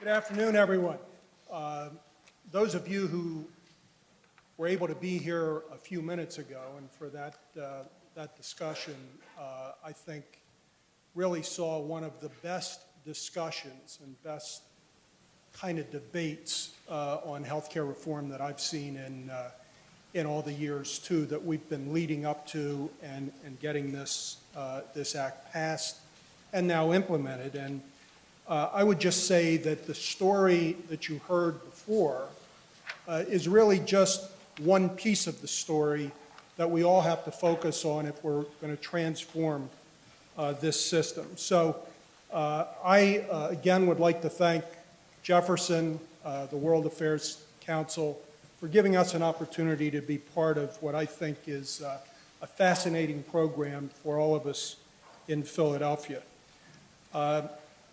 Good afternoon, everyone. Those of you who were able to be here a few minutes ago, and for that discussion, I think really saw one of the best discussions and best kind of debates on healthcare reform that I've seen in all the years, too, that we've been leading up to and getting this act passed and now implemented. And I would just say that the story that you heard before is really just one piece of the story that we all have to focus on if we're going to transform this system. So I, again, would like to thank Jefferson, the World Affairs Council, for giving us an opportunity to be part of what I think is a fascinating program for all of us in Philadelphia.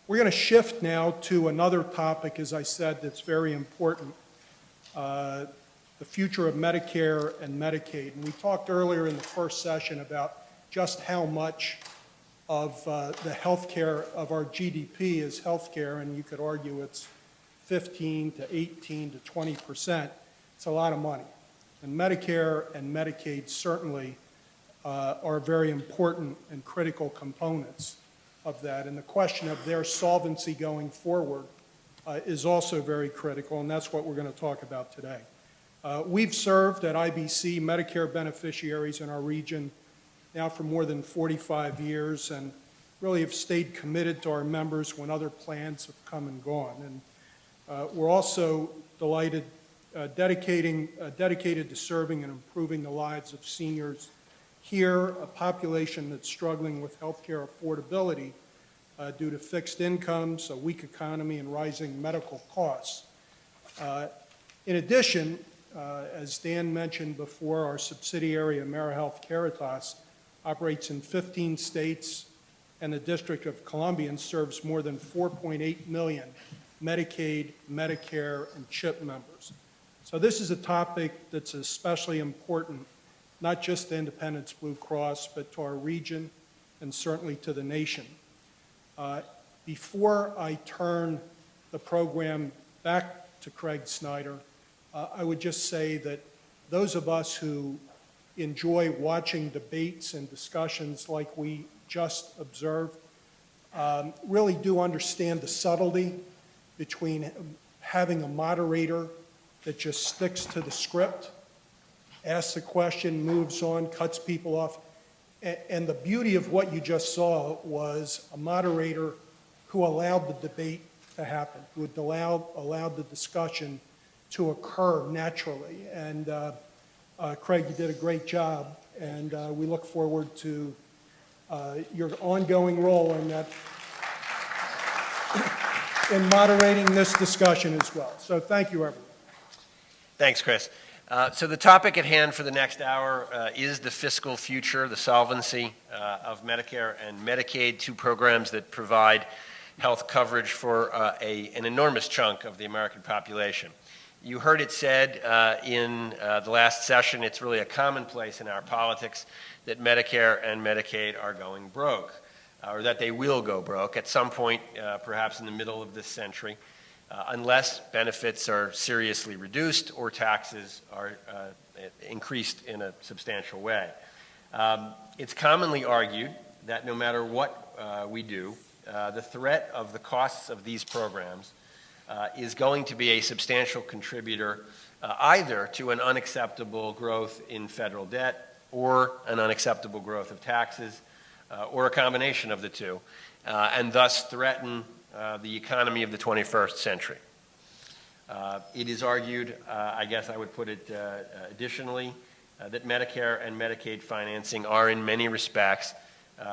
We're going to shift now to another topic, as I said, that's very important, the future of Medicare and Medicaid. And we talked earlier in the first session about just how much of the healthcare of our GDP is healthcare, and you could argue it's 15 to 18 to 20%. It's a lot of money. And Medicare and Medicaid certainly are very important and critical components of that. And the question of their solvency going forward is also very critical, and that's what we're going to talk about today. We've served at IBC Medicare beneficiaries in our region now for more than 45 years and really have stayed committed to our members when other plans have come and gone. And we're also dedicated to serving and improving the lives of seniors here, a population that's struggling with healthcare affordability due to fixed incomes, a weak economy, and rising medical costs. In addition, as Dan mentioned before, our subsidiary AmeriHealth Caritas operates in 15 states, and the District of Columbia and serves more than 4.8 million Medicaid, Medicare, and CHIP members. So this is a topic that's especially important, not just to Independence Blue Cross, but to our region and certainly to the nation. Before I turn the program back to Craig Snyder, I would just say that those of us who enjoy watching debates and discussions like we just observed really do understand the subtlety between having a moderator that just sticks to the script, asks a question, moves on, cuts people off. And the beauty of what you just saw was a moderator who allowed the debate to happen, who allowed the discussion to occur naturally. And Craig, you did a great job, and we look forward to your ongoing role in that, in moderating this discussion as well. So thank you, everyone. Thanks, Chris. So the topic at hand for the next hour is the fiscal future, the solvency of Medicare and Medicaid, two programs that provide health coverage for an enormous chunk of the American population. You heard it said in the last session, it's really a commonplace in our politics that Medicare and Medicaid are going broke, or that they will go broke at some point, perhaps in the middle of this century. Unless benefits are seriously reduced or taxes are increased in a substantial way. It's commonly argued that no matter what we do, the threat of the costs of these programs is going to be a substantial contributor either to an unacceptable growth in federal debt or an unacceptable growth of taxes or a combination of the two, and thus threaten the economy of the 21st century. It is argued, I guess I would put it additionally, that Medicare and Medicaid financing are in many respects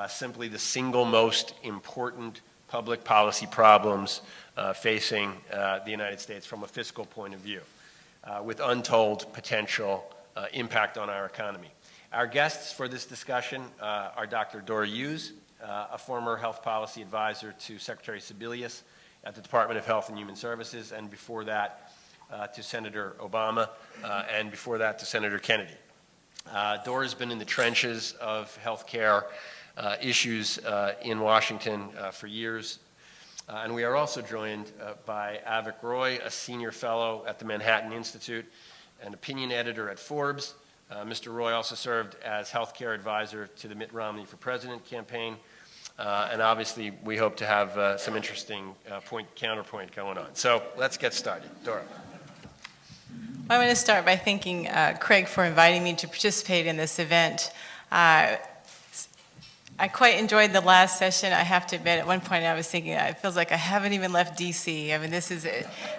simply the single most important public policy problems facing the United States from a fiscal point of view, with untold potential impact on our economy. Our guests for this discussion are Dr. Dora Hughes, a former health policy advisor to Secretary Sebelius at the Department of Health and Human Services, and before that to Senator Obama, and before that to Senator Kennedy. Dora's been in the trenches of health care issues in Washington for years. And we are also joined by Avik Roy, a senior fellow at the Manhattan Institute, an opinion editor at Forbes. Mr. Roy also served as healthcare advisor to the Mitt Romney for President campaign. And obviously, we hope to have some interesting counterpoint going on. So let's get started. Dora. I'm going to start by thanking Craig for inviting me to participate in this event. I quite enjoyed the last session. I have to admit, at one point I was thinking, it feels like I haven't even left DC. I mean, this is,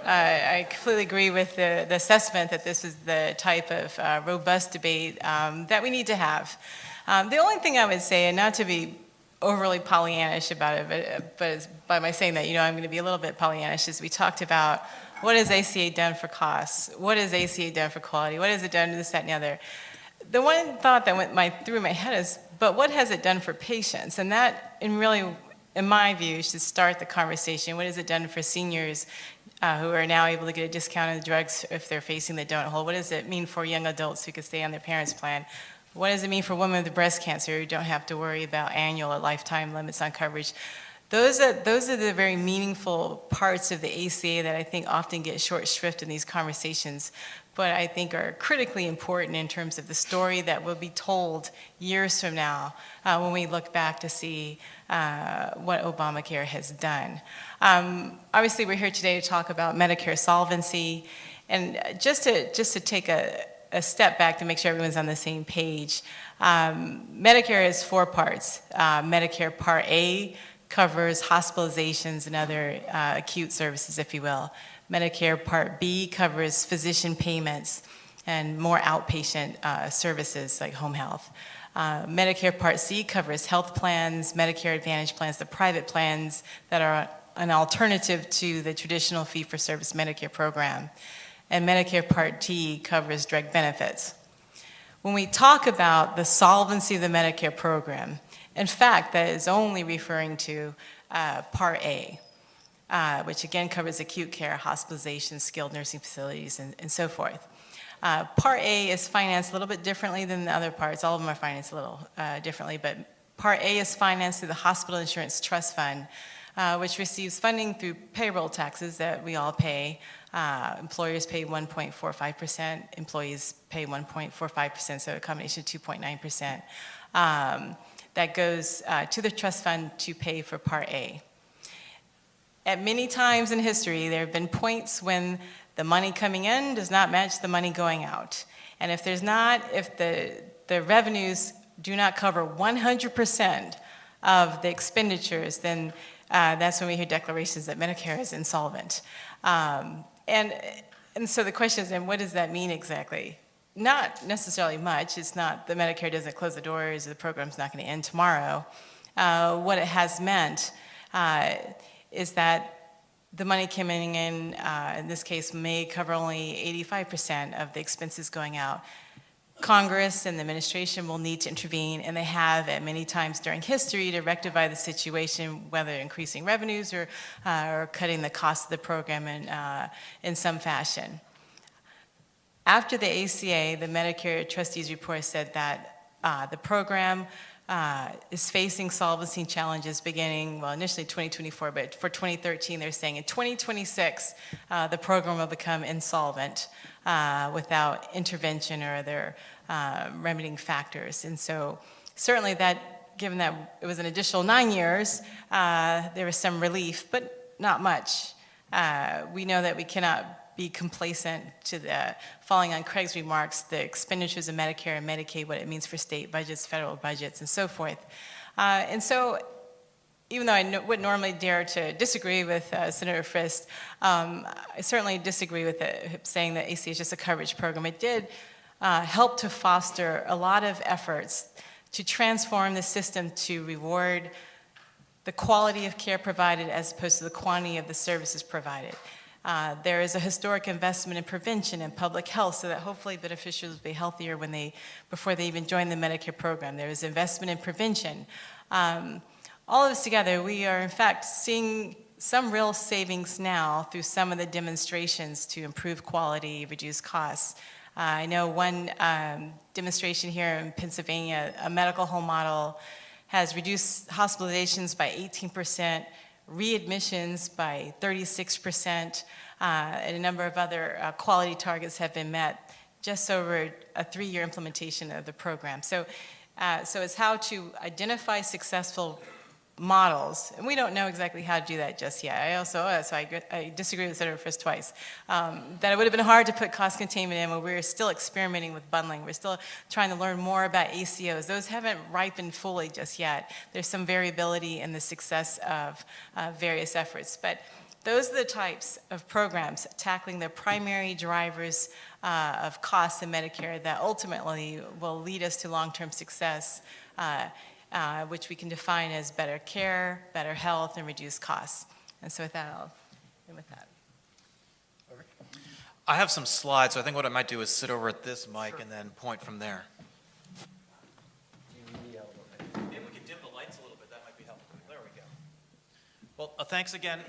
I completely agree with the assessment that this is the type of robust debate that we need to have. The only thing I would say, and not to be overly Pollyannish about it, but by my saying that, I'm going to be a little bit Pollyannish, is we talked about what has ACA done for costs? What has ACA done for quality? What has it done to this, that, and the other? The one thought that went through my head is, but what has it done for patients? And that, in my view, should start the conversation. What has it done for seniors who are now able to get a discount on the drugs if they're facing the donut hole? What does it mean for young adults who could stay on their parents' plan? What does it mean for women with breast cancer who don't have to worry about annual or lifetime limits on coverage? Those are the very meaningful parts of the ACA that I think often get short shrift in these conversations, but I think are critically important in terms of the story that will be told years from now when we look back to see what Obamacare has done. Obviously, we're here today to talk about Medicare solvency, and just to take a step back to make sure everyone's on the same page. Medicare has 4 parts. Medicare Part A covers hospitalizations and other acute services, if you will. Medicare Part B covers physician payments and more outpatient services like home health. Medicare Part C covers health plans, Medicare Advantage plans, the private plans that are an alternative to the traditional fee-for-service Medicare program. And Medicare Part D covers direct benefits. When we talk about the solvency of the Medicare program, in fact, that is only referring to Part A, which again covers acute care, hospitalization, skilled nursing facilities, and so forth. Part A is financed a little bit differently than the other parts. All of them are financed a little differently, but Part A is financed through the Hospital Insurance Trust Fund, which receives funding through payroll taxes that we all pay. Employers pay 1.45%, employees pay 1.45%, so a combination of 2.9%. That goes to the trust fund to pay for Part A. At many times in history, there have been points when the money coming in does not match the money going out. And if the revenues do not cover 100% of the expenditures, then that's when we hear declarations that Medicare is insolvent. And so the question is, then what does that mean exactly? Not necessarily much. It's not the Medicare doesn't close the doors, the program's not going to end tomorrow. What it has meant is that the money coming in this case, may cover only 85% of the expenses going out. Congress and the administration will need to intervene, and they have at many times during history to rectify the situation, whether increasing revenues or cutting the cost of the program in some fashion. After the ACA, the Medicare trustees report said that the program is facing solvency challenges beginning, well, initially 2024, but for 2013, they're saying in 2026, the program will become insolvent without intervention or other remedying factors. And so certainly that, given that it was an additional 9 years, there was some relief, but not much. We know that we cannot be complacent to the, following on Craig's remarks, the expenditures of Medicare and Medicaid, what it means for state budgets, federal budgets, and so forth. And so, even though I wouldn't normally dare to disagree with Senator Frist, I certainly disagree with saying that ACA is just a coverage program. It did help to foster a lot of efforts to transform the system to reward the quality of care provided as opposed to the quantity of the services provided. There is a historic investment in prevention and public health so that hopefully beneficiaries will be healthier before they even join the Medicare program. There is investment in prevention. All of this together, we are in fact seeing some real savings now through some of the demonstrations to improve quality, reduce costs. I know one demonstration here in Pennsylvania, a medical home model has reduced hospitalizations by 18%, readmissions by 36%, and a number of other quality targets have been met just over a 3-year implementation of the program. So it's how to identify successful models, and we don't know exactly how to do that just yet. I disagree with Senator Frist twice, that it would have been hard to put cost containment in when we're still experimenting with bundling. We're still trying to learn more about ACOs. Those haven't ripened fully just yet. There's some variability in the success of various efforts, but those are the types of programs tackling the primary drivers of costs in Medicare that ultimately will lead us to long-term success, which we can define as better care, better health, and reduced costs. And so with that, I'll end with that. I have some slides, so I think what I might do is sit over at this mic and then point from there. Maybe we can dim the lights a little bit. That might be helpful. There we go. Well, thanks again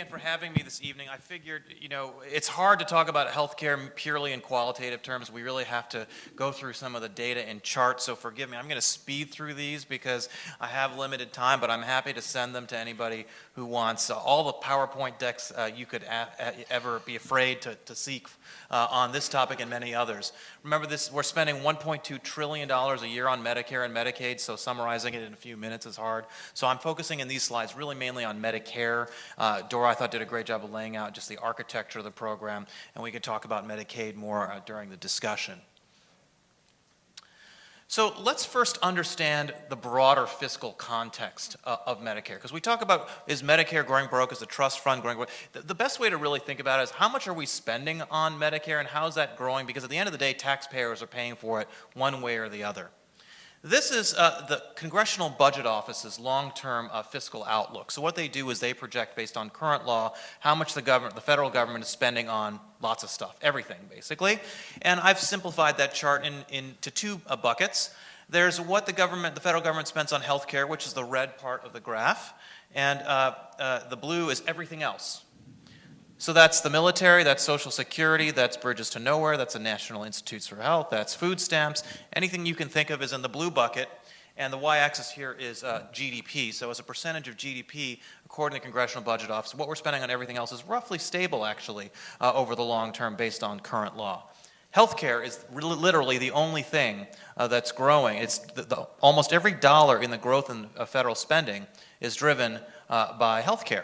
for having me this evening. I figured, it's hard to talk about healthcare purely in qualitative terms. We really have to go through some of the data and charts, so forgive me. I'm going to speed through these because I have limited time, but I'm happy to send them to anybody who wants all the PowerPoint decks you could ever be afraid to seek on this topic and many others. Remember this, we're spending $1.2 trillion a year on Medicare and Medicaid, so summarizing it in a few minutes is hard. So I'm focusing in these slides really mainly on Medicare. Dora, I thought, did a great job of laying out just the architecture of the program, and we can talk about Medicaid more during the discussion. So let's first understand the broader fiscal context of Medicare, because we talk about, is Medicare growing broke, is the trust fund growing broke? The best way to really think about it is how much are we spending on Medicare and how is that growing, because at the end of the day, taxpayers are paying for it one way or the other. This is the Congressional Budget Office's long-term fiscal outlook. So what they do is they project, based on current law, how much the federal government is spending on lots of stuff, everything basically. And I've simplified that chart into two buckets. There's what the federal government spends on health care, which is the red part of the graph, and the blue is everything else. So that's the military, that's Social Security, that's Bridges to Nowhere, that's the National Institutes for Health, that's food stamps. Anything you can think of is in the blue bucket. And the y-axis here is GDP. So as a percentage of GDP, according to the Congressional Budget Office, what we're spending on everything else is roughly stable, actually, over the long term based on current law. Healthcare is literally the only thing that's growing. It's almost every dollar in the growth in federal spending is driven by healthcare.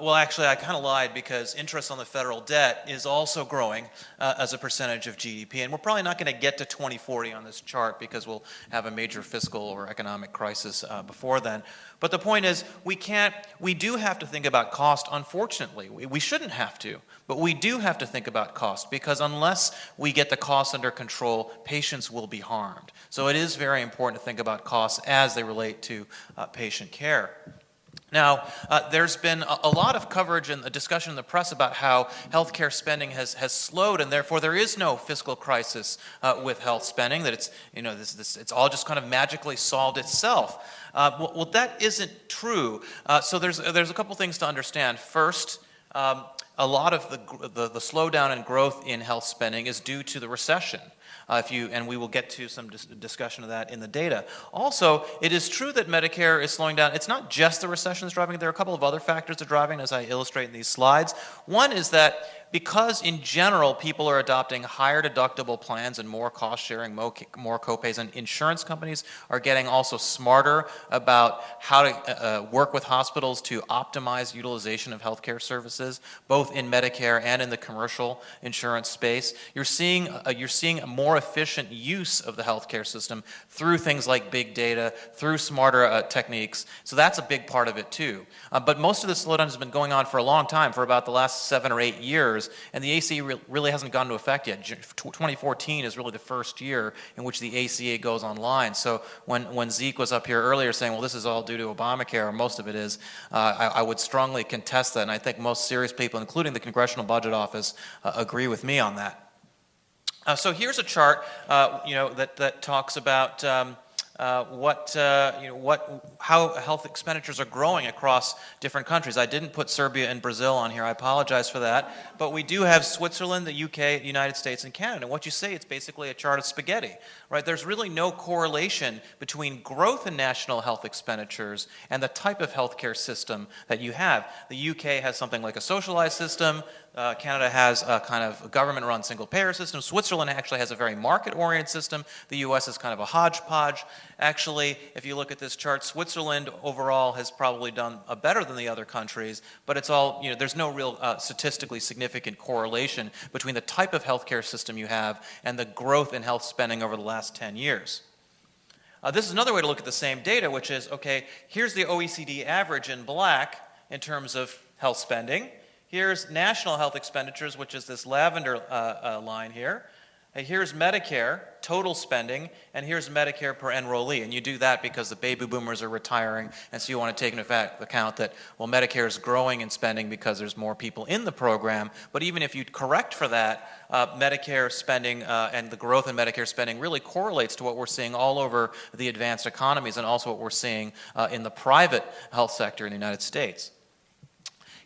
Well, actually, I kind of lied, because interest on the federal debt is also growing as a percentage of GDP. And we're probably not going to get to 2040 on this chart because we'll have a major fiscal or economic crisis before then. But the point is, we do have to think about cost, unfortunately. We shouldn't have to, but we do have to think about cost, because unless we get the costs under control, patients will be harmed. So it is very important to think about costs as they relate to patient care. Now, there's been a lot of coverage and a discussion in the press about how healthcare spending has slowed, and therefore there is no fiscal crisis with health spending, that it's all just kind of magically solved itself. Well, that isn't true. So there's a couple things to understand. First, a lot of the slowdown in growth in health spending is due to the recession. And we will get to some discussion of that in the data. Also, it is true that Medicare is slowing down. It's not just the recession that's driving it. There are a couple of other factors that are driving, as I illustrate in these slides. One is that because in general people are adopting higher deductible plans and more cost sharing, more copays, and insurance companies are getting also smarter about how to work with hospitals to optimize utilization of healthcare services, both in Medicare and in the commercial insurance space. You're seeing a more efficient use of the healthcare system through things like big data, through smarter techniques. So that's a big part of it too. But most of the slowdown has been going on for a long time, for about the last 7 or 8 years. And the ACA really hasn't gone into effect yet. 2014 is really the first year in which the ACA goes online. So when Zeke was up here earlier saying, well, this is all due to Obamacare, or most of it is, I would strongly contest that. And I think most serious people, including the Congressional Budget Office, agree with me on that. So here's a chart that talks about how health expenditures are growing across different countries. I didn't put Serbia and Brazil on here. I apologize for that. But we do have Switzerland, the UK, the United States, and Canada. And what you say, it's basically a chart of spaghetti, right? There's really no correlation between growth in national health expenditures and the type of healthcare system that you have. The UK has something like a socialized system. Canada has a kind of government-run single-payer system. Switzerland actually has a very market-oriented system. The U.S. is kind of a hodgepodge. Actually, if you look at this chart, Switzerland overall has probably done better than the other countries, but it's all, there's no real statistically significant correlation between the type of healthcare system you have and the growth in health spending over the last 10 years. This is another way to look at the same data, which is, okay, here's the OECD average in black in terms of health spending. Here's national health expenditures, which is this lavender line here. Here's Medicare, total spending, and here's Medicare per enrollee. And you do that because the baby boomers are retiring, and so you want to take into account that, well, Medicare is growing in spending because there's more people in the program. But even if you correct for that, Medicare spending and the growth in Medicare spending really correlates to what we're seeing all over the advanced economies and also what we're seeing in the private health sector in the United States.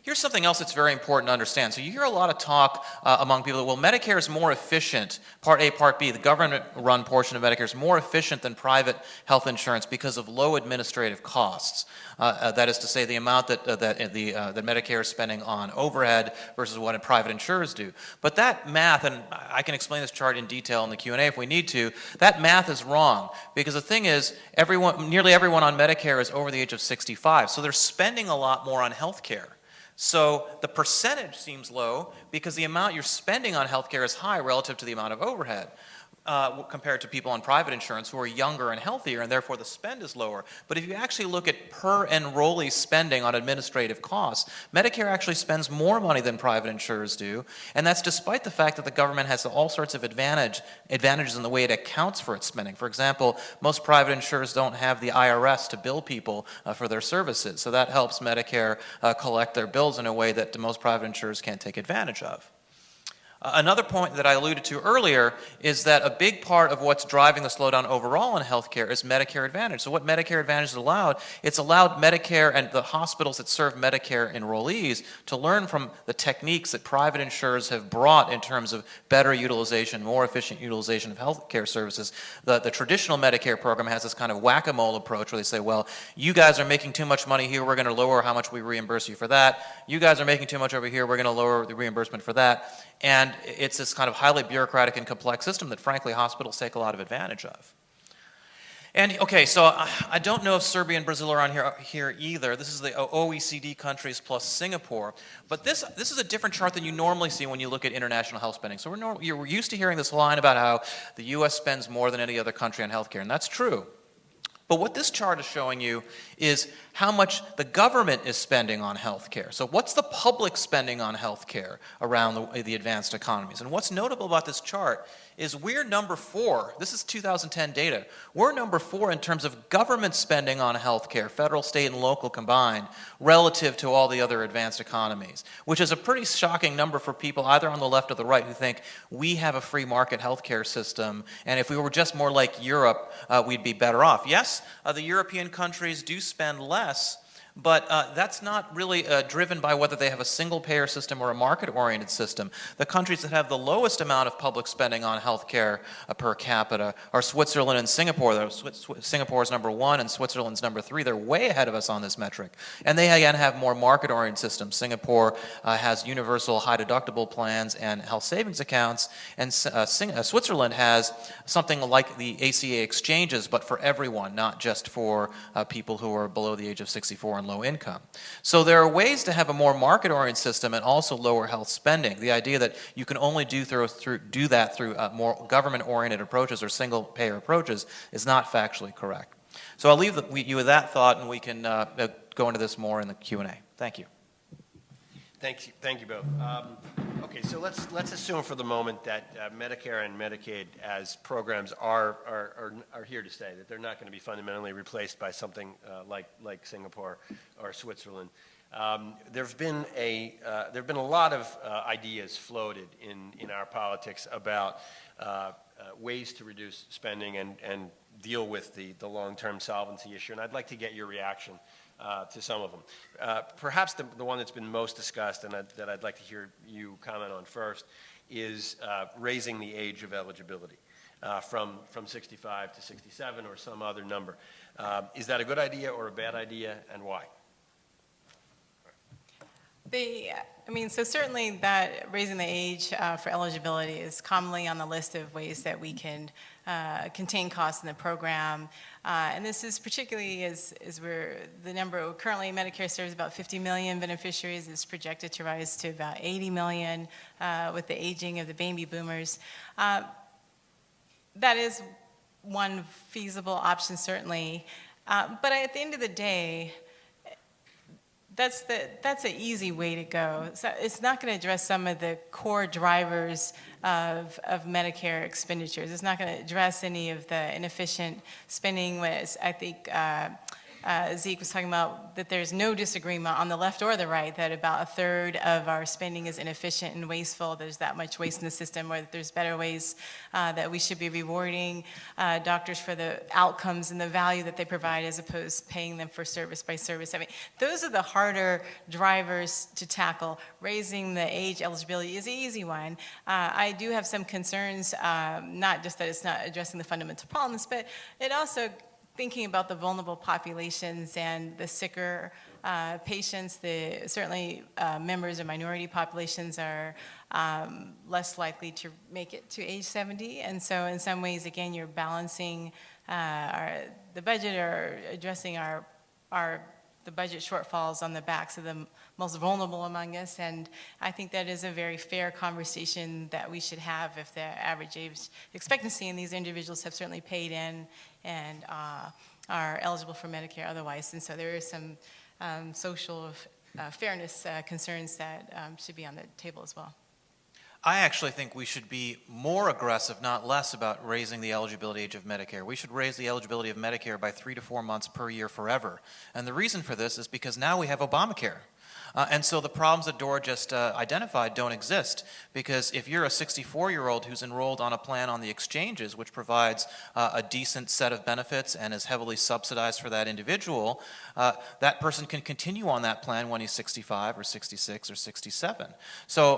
Here's something else that's very important to understand. So you hear a lot of talk among people that, well, Medicare is more efficient, Part A, Part B, the government-run portion of Medicare is more efficient than private health insurance because of low administrative costs. That is to say, the amount that Medicare is spending on overhead versus what private insurers do. But that math, and I can explain this chart in detail in the Q&A if we need to, that math is wrong because the thing is, nearly everyone on Medicare is over the age of 65, so they're spending a lot more on health care. So the percentage seems low because the amount you're spending on healthcare is high relative to the amount of overhead compared to people on private insurance who are younger and healthier, and therefore the spend is lower. But if you actually look at per enrollee spending on administrative costs, Medicare actually spends more money than private insurers do, and that's despite the fact that the government has all sorts of advantages in the way it accounts for its spending. For example, most private insurers don't have the IRS to bill people for their services, so that helps Medicare collect their bills in a way that most private insurers can't take advantage of. Another point that I alluded to earlier is that a big part of what's driving the slowdown overall in healthcare is Medicare Advantage. So what Medicare Advantage has allowed, it's allowed Medicare and the hospitals that serve Medicare enrollees to learn from the techniques that private insurers have brought in terms of better utilization, more efficient utilization of healthcare services. The traditional Medicare program has this kind of whack-a-mole approach where they say, well, you guys are making too much money here, we're going to lower how much we reimburse you for that. You guys are making too much over here, we're going to lower the reimbursement for that. And it's this kind of highly bureaucratic and complex system that, frankly, hospitals take a lot of advantage of. And, okay, so I don't know if Serbia and Brazil are on here either. This is the OECD countries plus Singapore. But this is a different chart than you normally see when you look at international health spending. So we're used to hearing this line about how the U.S. spends more than any other country on health care, and that's true. But what this chart is showing you is how much the government is spending on health care. So what's the public spending on health care around the advanced economies? And what's notable about this chart is we're number 4. This is 2010 data. We're number 4 in terms of government spending on health care, federal, state, and local combined, relative to all the other advanced economies, which is a pretty shocking number for people either on the left or the right who think we have a free market health care system, and if we were just more like Europe, we'd be better off. Yes, the European countries do spend less, but that's not really driven by whether they have a single-payer system or a market-oriented system. The countries that have the lowest amount of public spending on health care per capita are Switzerland and Singapore. Singapore is number 1 and Switzerland's number 3. They're way ahead of us on this metric. And they, again, have more market-oriented systems. Singapore has universal high-deductible plans and health savings accounts, and Switzerland has something like the ACA exchanges, but for everyone, not just for people who are below the age of 64 and low income. So there are ways to have a more market-oriented system and also lower health spending. The idea that you can only do that through more government-oriented approaches or single-payer approaches is not factually correct. So I'll leave you with that thought, and we can go into this more in the Q&A. Thank you. Thank you both. Okay, so let's assume for the moment that Medicare and Medicaid as programs are here to stay, that they're not going to be fundamentally replaced by something like Singapore or Switzerland. There've been a lot of ideas floated in our politics about ways to reduce spending and deal with the long-term solvency issue. And I'd like to get your reaction to some of them. Perhaps the one that's been most discussed and that I'd like to hear you comment on first is raising the age of eligibility from 65 to 67 or some other number. Is that a good idea or a bad idea, and why? So certainly that raising the age for eligibility is commonly on the list of ways that we can contain costs in the program. And this is particularly as the number, currently Medicare serves about 50 million beneficiaries, is projected to rise to about 80 million with the aging of the baby boomers. That is one feasible option, certainly. But at the end of the day, that's an easy way to go. So it's not going to address some of the core drivers of Medicare expenditures. It's not going to address any of the inefficient spending. I think Zeke was talking about that there's no disagreement on the left or the right that about a third of our spending is inefficient and wasteful. There's that much waste in the system, or that there's better ways that we should be rewarding doctors for the outcomes and the value that they provide as opposed to paying them for service by service. I mean, those are the harder drivers to tackle. Raising the age eligibility is an easy one. I do have some concerns, not just that it's not addressing the fundamental problems, but it also thinking about the vulnerable populations and the sicker patients. Certainly members of minority populations are less likely to make it to age 70. And so in some ways, again, you're balancing the budget or addressing the budget shortfalls on the backs of the most vulnerable among us. And I think that is a very fair conversation that we should have if the average age expectancy in these individuals have certainly paid in and are eligible for Medicare otherwise. And so there is some social fairness concerns that should be on the table as well. I actually think we should be more aggressive, not less, about raising the eligibility age of Medicare. We should raise the eligibility of Medicare by 3 to 4 months per year forever. And the reason for this is because now we have Obamacare. And so the problems that Dora just identified don't exist, because if you're a 64-year-old who's enrolled on a plan on the exchanges, which provides a decent set of benefits and is heavily subsidized for that individual, that person can continue on that plan when he's 65 or 66 or 67. So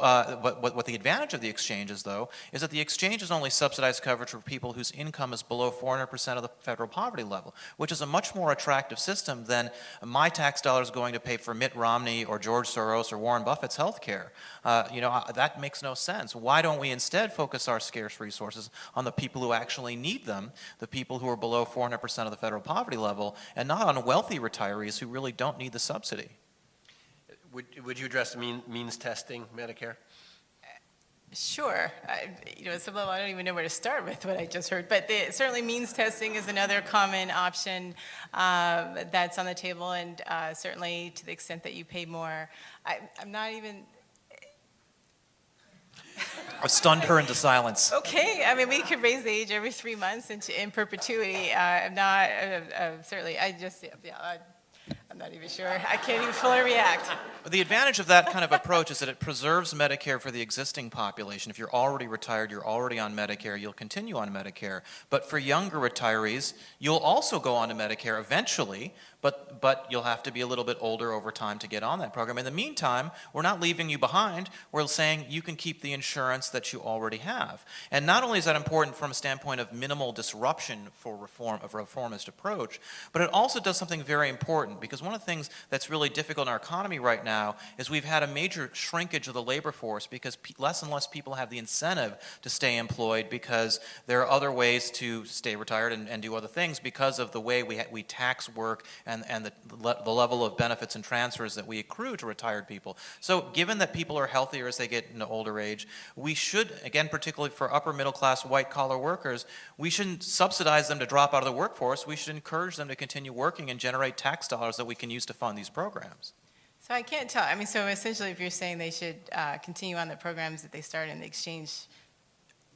what the advantage of the exchanges, though, is that the exchanges only subsidize coverage for people whose income is below 400% of the federal poverty level, which is a much more attractive system than my tax dollars going to pay for Mitt Romney or George Soros or Warren Buffett's health care. That makes no sense. Why don't we instead focus our scarce resources on the people who actually need them, the people who are below 400% of the federal poverty level, and not on wealthy retirees who really don't need the subsidy? Would you address means testing Medicare? Sure. At some level, I don't even know where to start with what I just heard. But certainly means testing is another common option that's on the table. And certainly to the extent that you pay more, I'm not even... I stunned her into silence. Okay. I mean, we could raise the age every 3 months in perpetuity. I'm not... certainly, I'm not even sure. I can't even fully react. The advantage of that kind of approach is that it preserves Medicare for the existing population. If you're already retired, you're already on Medicare, you'll continue on Medicare. But for younger retirees, you'll also go on to Medicare eventually, but you'll have to be a little bit older over time to get on that program. In the meantime, we're not leaving you behind. We're saying you can keep the insurance that you already have. And not only is that important from a standpoint of minimal disruption for a reformist approach, but it also does something very important, because one of the things that's really difficult in our economy right now is we've had a major shrinkage of the labor force because less and less people have the incentive to stay employed, because there are other ways to stay retired and do other things because of the way we tax work and the level of benefits and transfers that we accrue to retired people. So given that people are healthier as they get into older age, we should, again, particularly for upper middle class white collar workers, we shouldn't subsidize them to drop out of the workforce. We should encourage them to continue working and generate tax dollars that we can use to fund these programs. So I can't tell. I mean, so essentially if you're saying they should continue on the programs that they started in the exchange,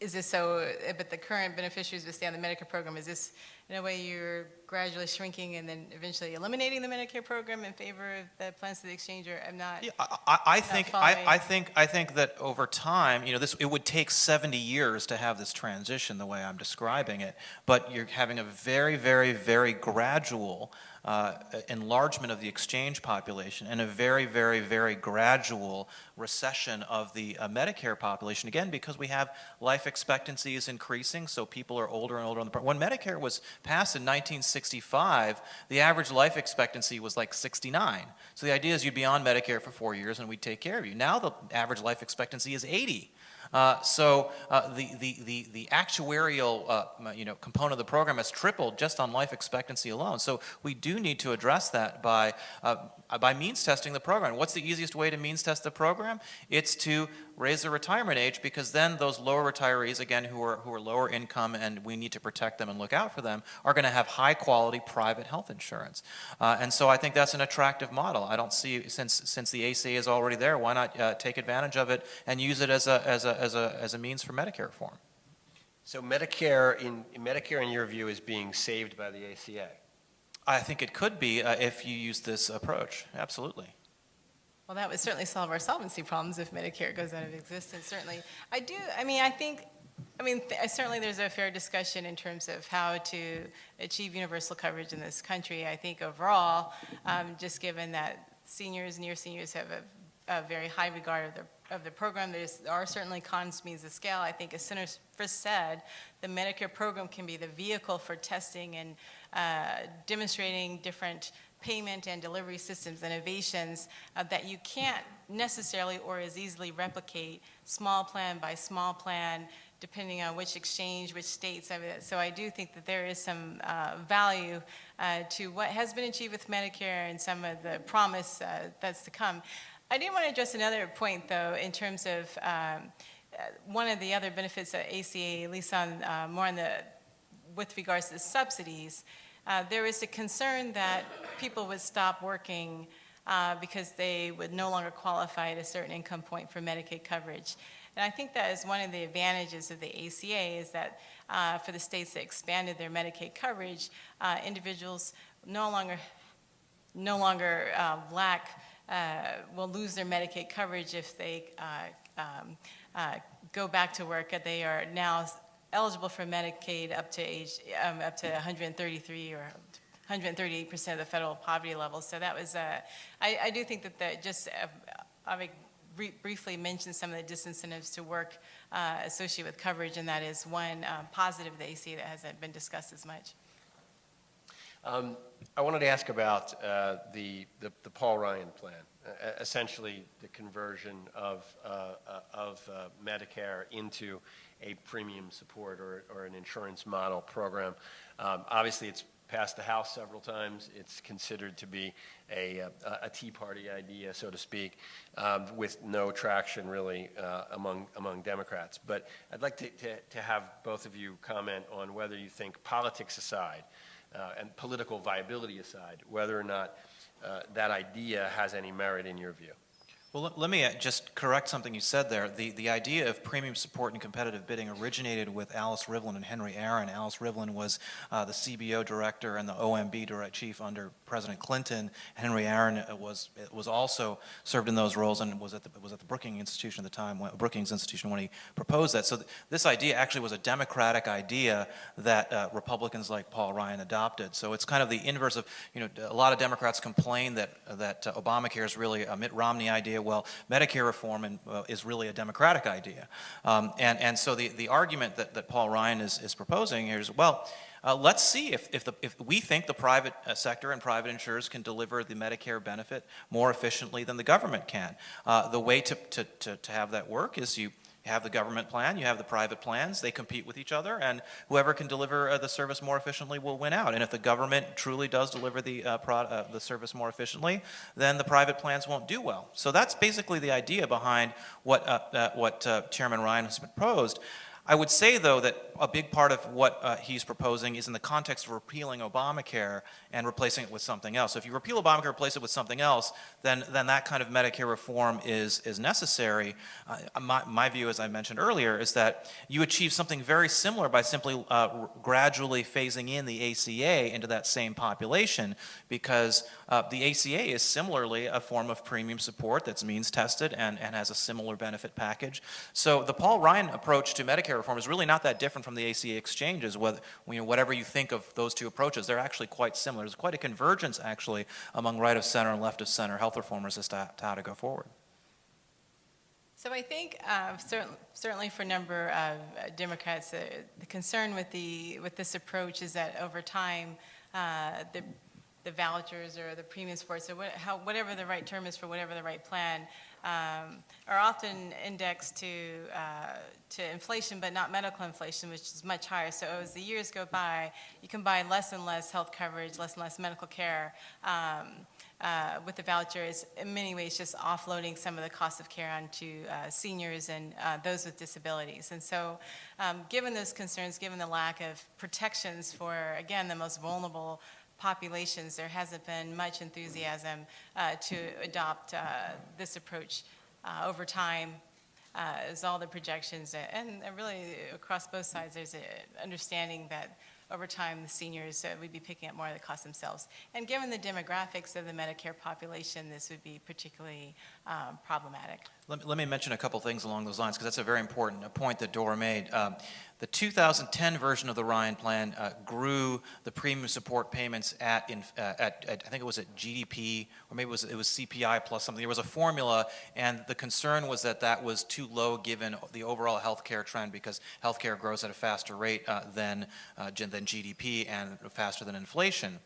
is this so, but the current beneficiaries that stay on the Medicare program, is this in a way, you're gradually shrinking and then eventually eliminating the Medicare program in favor of the plans to the exchange, or I'm not. Yeah, I think following. I think that over time, it would take 70 years to have this transition the way I'm describing it, but you're having a very, very, very gradual enlargement of the exchange population and a very, very, very gradual recession of the Medicare population, again, because we have life expectancy is increasing, so people are older and older on the When Medicare was passed in 1965, the average life expectancy was like 69. So the idea is you'd be on Medicare for 4 years and we'd take care of you. Now the average life expectancy is 80. The actuarial component of the program has tripled just on life expectancy alone. So we do need to address that by means testing the program. What's the easiest way to means test the program? It's to raise the retirement age, because then those lower retirees, again, who are lower income and we need to protect them and look out for them, are going to have high quality private health insurance. And so I think that's an attractive model. I don't see, since the ACA is already there, why not take advantage of it and use it as a means for Medicare reform? So Medicare, in your view, is being saved by the ACA? I think it could be if you use this approach. Absolutely. Well, that would certainly solve our solvency problems if Medicare goes out of existence, certainly. Certainly there's a fair discussion in terms of how to achieve universal coverage in this country. I think overall, just given that seniors, near seniors have a very high regard of the program, there are certainly economies of scale. I think, as Senator Frist said, the Medicare program can be the vehicle for testing and demonstrating different payment and delivery systems innovations that you can't necessarily or as easily replicate small plan by small plan, depending on which exchange, which states. So I do think that there is some value to what has been achieved with Medicare and some of the promise that's to come. I do want to address another point, though, in terms of one of the other benefits of ACA, at least with regards to subsidies. There is a concern that people would stop working because they would no longer qualify at a certain income point for Medicaid coverage. And I think that is one of the advantages of the ACA, is that for the states that expanded their Medicaid coverage, individuals no longer will lose their Medicaid coverage if they go back to work. They are now eligible for Medicaid up to 133 or 138% of the federal poverty level. So that was, I do think that Avik briefly mentioned some of the disincentives to work associated with coverage, and that is one positive of the ACA that hasn't been discussed as much. I wanted to ask about the Paul Ryan plan, essentially the conversion of Medicare into a premium support or an insurance model program. Obviously, it's passed the House several times. It's considered to be a Tea Party idea, so to speak, with no traction really among Democrats. But I'd like to have both of you comment on whether you think, politics aside, and political viability aside, whether or not that idea has any merit in your view. Well, let me just correct something you said there. The idea of premium support and competitive bidding originated with Alice Rivlin and Henry Aaron. Alice Rivlin was the CBO director and the OMB direct chief under President Clinton. Henry Aaron was also served in those roles and was at the Brookings Institution at the time, when he proposed that. So this idea actually was a Democratic idea that Republicans like Paul Ryan adopted. So it's kind of the inverse of, a lot of Democrats complain that Obamacare is really a Mitt Romney idea. Well, Medicare reform is really a Democratic idea. And so the argument that Paul Ryan is proposing here is, well, let's see if we think the private sector and private insurers can deliver the Medicare benefit more efficiently than the government can. The way to have that work is you have the government plan, you have the private plans, they compete with each other, and whoever can deliver the service more efficiently will win out. And if the government truly does deliver the service more efficiently, then the private plans won't do well. So that's basically the idea behind what Chairman Ryan has proposed. I would say, though, that a big part of what he's proposing is in the context of repealing Obamacare and replacing it with something else. So if you repeal Obamacare, replace it with something else, then that kind of Medicare reform is necessary. My view, as I mentioned earlier, is that you achieve something very similar by simply gradually phasing in the ACA into that same population, because the ACA is similarly a form of premium support that's means tested and has a similar benefit package. So the Paul Ryan approach to Medicare reform is really not that different from the ACA exchanges. Whatever you think of those two approaches, they're actually quite similar. There's quite a convergence, actually, among right of center and left of center health reformers as to how to go forward. So I think certainly for a number of Democrats, the concern with this approach is that over time, the vouchers or the premium supports, or whatever the right term is for whatever the right plan, are often indexed to inflation, but not medical inflation, which is much higher. So as the years go by, you can buy less and less health coverage, less and less medical care with the vouchers. In many ways, just offloading some of the cost of care onto seniors and those with disabilities. And so, given those concerns, given the lack of protections for, again, the most vulnerable populations, there hasn't been much enthusiasm to adopt this approach over time. As all the projections, and really across both sides, there's an understanding that over time the seniors would be picking up more of the cost themselves. And given the demographics of the Medicare population, this would be particularly problematic. Let me mention a couple things along those lines, because that's a very important point that Dora made. The 2010 version of the Ryan plan grew the premium support payments at I think it was at GDP, or maybe it was CPI plus something. There was a formula, and the concern was that was too low given the overall healthcare trend, because healthcare grows at a faster rate than GDP and faster than inflation.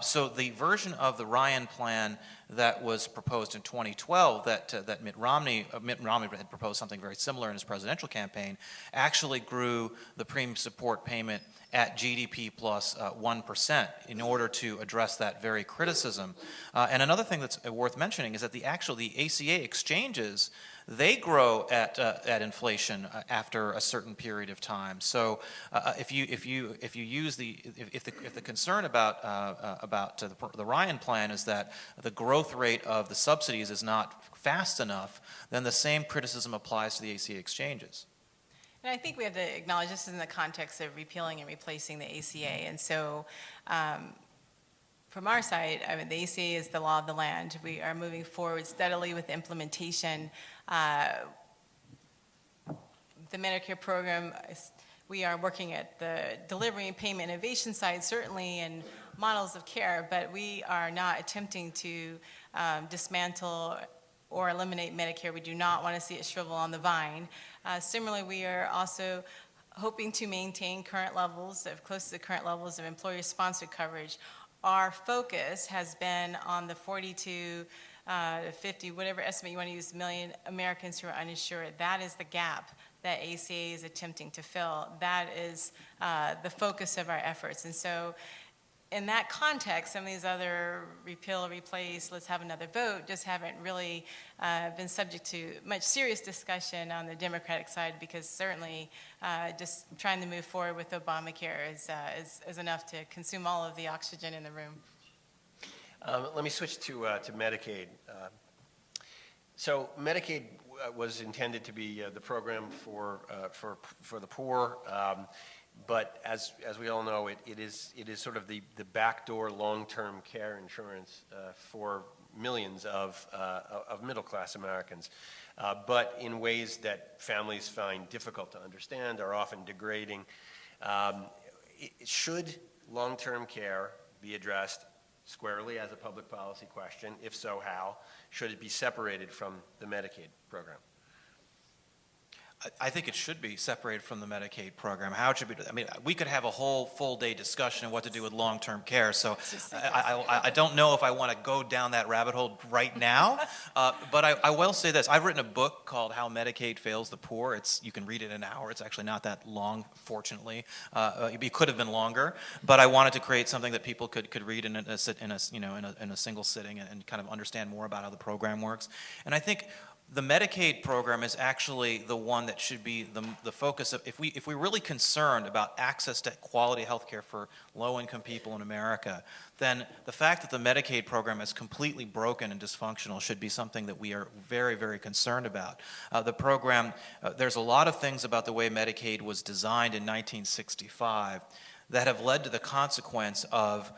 So the version of the Ryan plan that was proposed in 2012, that Mitt Romney had proposed something very similar in his presidential campaign, actually grew the premium support payment at GDP plus 1% in order to address that very criticism. And another thing that's worth mentioning is that the ACA exchanges, they grow at inflation after a certain period of time. So if the concern about the Ryan plan is that the growth rate of the subsidies is not fast enough, then the same criticism applies to the ACA exchanges. And I think we have to acknowledge this is in the context of repealing and replacing the ACA. And so from our side, I mean, the ACA is the law of the land. We are moving forward steadily with implementation. The Medicare program, we are working at the delivery and payment innovation side, certainly, and models of care, but we are not attempting to dismantle or eliminate Medicare. We do not want to see it shrivel on the vine. Similarly, we are also hoping to maintain current levels, close to the current levels of employer-sponsored coverage. Our focus has been on the 42 to 50, whatever estimate you want to use, million Americans who are uninsured. That is the gap that ACA is attempting to fill. That is the focus of our efforts. And so in that context, some of these other repeal, replace, let's have another vote, just haven't really been subject to much serious discussion on the Democratic side, because certainly just trying to move forward with Obamacare is enough to consume all of the oxygen in the room. Let me switch to Medicaid. So Medicaid was intended to be the program for the poor. But as we all know, it is sort of the backdoor long-term care insurance for millions of middle-class Americans, but in ways that families find difficult to understand, are often degrading. Should long-term care be addressed squarely as a public policy question? If so, how? Should it be separated from the Medicaid program? I think it should be separated from the Medicaid program. How it should be, I mean, we could have a whole full day discussion of what to do with long-term care, so I don't know if I want to go down that rabbit hole right now, but I will say this. I've written a book called How Medicaid Fails the Poor. You can read it in an hour. It's actually not that long, fortunately. It could have been longer, but I wanted to create something that people could read in a single sitting and kind of understand more about how the program works. And I think the Medicaid program is actually the one that should be the focus of, if we're really concerned about access to quality health care for low-income people in America, then the fact that the Medicaid program is completely broken and dysfunctional should be something that we are very, very concerned about. The program, there's a lot of things about the way Medicaid was designed in 1965 that have led to the consequence of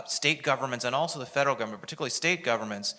state governments and also the federal government, particularly state governments,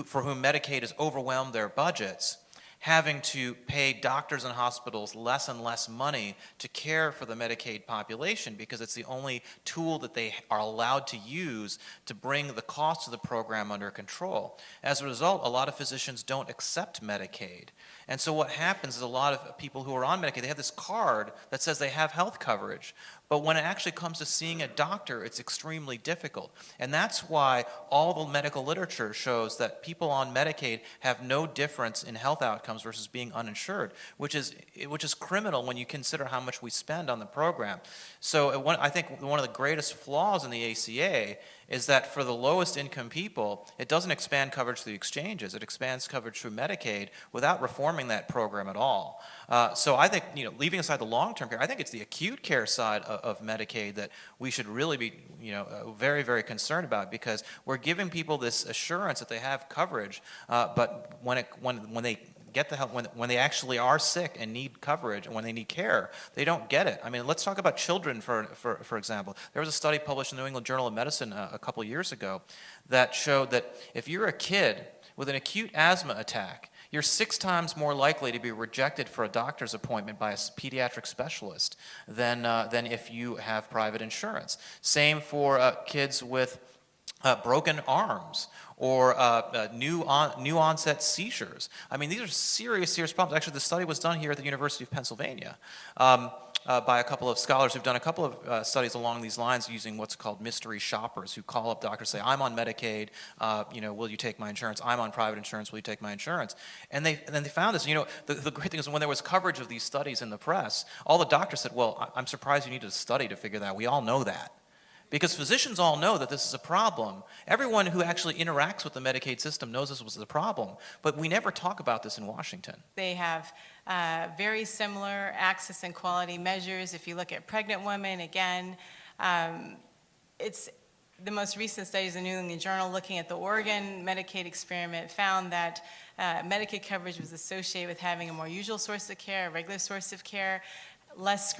for whom Medicaid has overwhelmed their budgets, having to pay doctors and hospitals less and less money to care for the Medicaid population because it's the only tool that they are allowed to use to bring the cost of the program under control. As a result, a lot of physicians don't accept Medicaid. And so what happens is a lot of people who are on Medicaid, they have this card that says they have health coverage. But when it actually comes to seeing a doctor, it's extremely difficult. And that's why all the medical literature shows that people on Medicaid have no difference in health outcomes versus being uninsured, which is criminal when you consider how much we spend on the program. So I think one of the greatest flaws in the ACA is that for the lowest income people, it doesn't expand coverage through the exchanges. It expands coverage through Medicaid without reforming that program at all. So I think, leaving aside the long-term care, I think it's the acute care side of Medicaid that we should really be, very, very concerned about, because we're giving people this assurance that they have coverage, but when they get the help, when they actually are sick and need coverage and when they need care, they don't get it. I mean, let's talk about children, for example. There was a study published in the New England Journal of Medicine a couple of years ago that showed that if you're a kid with an acute asthma attack, you're 6 times more likely to be rejected for a doctor's appointment by a pediatric specialist than if you have private insurance. Same for kids with broken arms or new onset seizures. I mean, these are serious, serious problems. Actually, the study was done here at the University of Pennsylvania by a couple of scholars who've done a couple of studies along these lines using what's called mystery shoppers, who call up doctors, say, I'm on Medicaid, will you take my insurance? I'm on private insurance, will you take my insurance? And then they found this. The great thing is when there was coverage of these studies in the press, all the doctors said, well, I'm surprised you needed a study to figure that out. We all know that. Because physicians all know that this is a problem. Everyone who actually interacts with the Medicaid system knows this was a problem, but we never talk about this in Washington. They have very similar access and quality measures. If you look at pregnant women, again, it's the most recent studies in the New England Journal looking at the Oregon Medicaid experiment found that Medicaid coverage was associated with having a more usual source of care, a regular source of care, less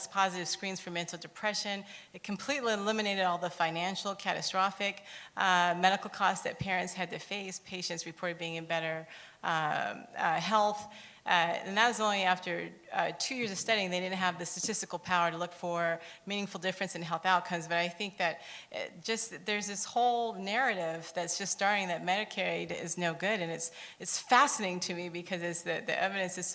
positive screens for mental depression. It completely eliminated all the financial, catastrophic medical costs that parents had to face. Patients reported being in better health. And that was only after 2 years of studying. They didn't have the statistical power to look for meaningful difference in health outcomes. But I think that there's this whole narrative that's just starting that Medicaid is no good, and it's fascinating to me because the evidence is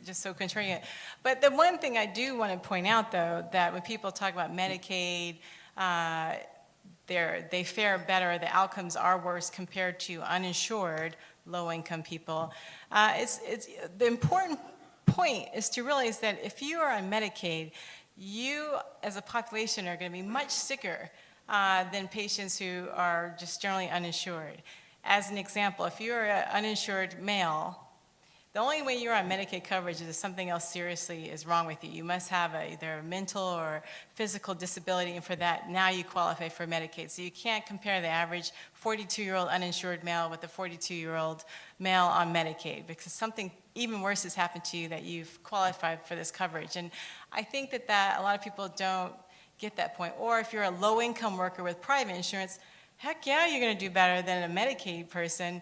just so contrarian. But the one thing I do want to point out, though, that when people talk about Medicaid, they fare better, the outcomes are worse compared to uninsured low-income people. The important point is to realize that if you are on Medicaid, you as a population are going to be much sicker than patients who are just generally uninsured. As an example, if you're an uninsured male, the only way you're on Medicaid coverage is if something else seriously is wrong with you. You must have either a mental or physical disability, and for that, now you qualify for Medicaid. So you can't compare the average 42-year-old uninsured male with a 42-year-old male on Medicaid, because something even worse has happened to you that you've qualified for this coverage. And I think that a lot of people don't get that point. Or if you're a low-income worker with private insurance, heck yeah, you're going to do better than a Medicaid person,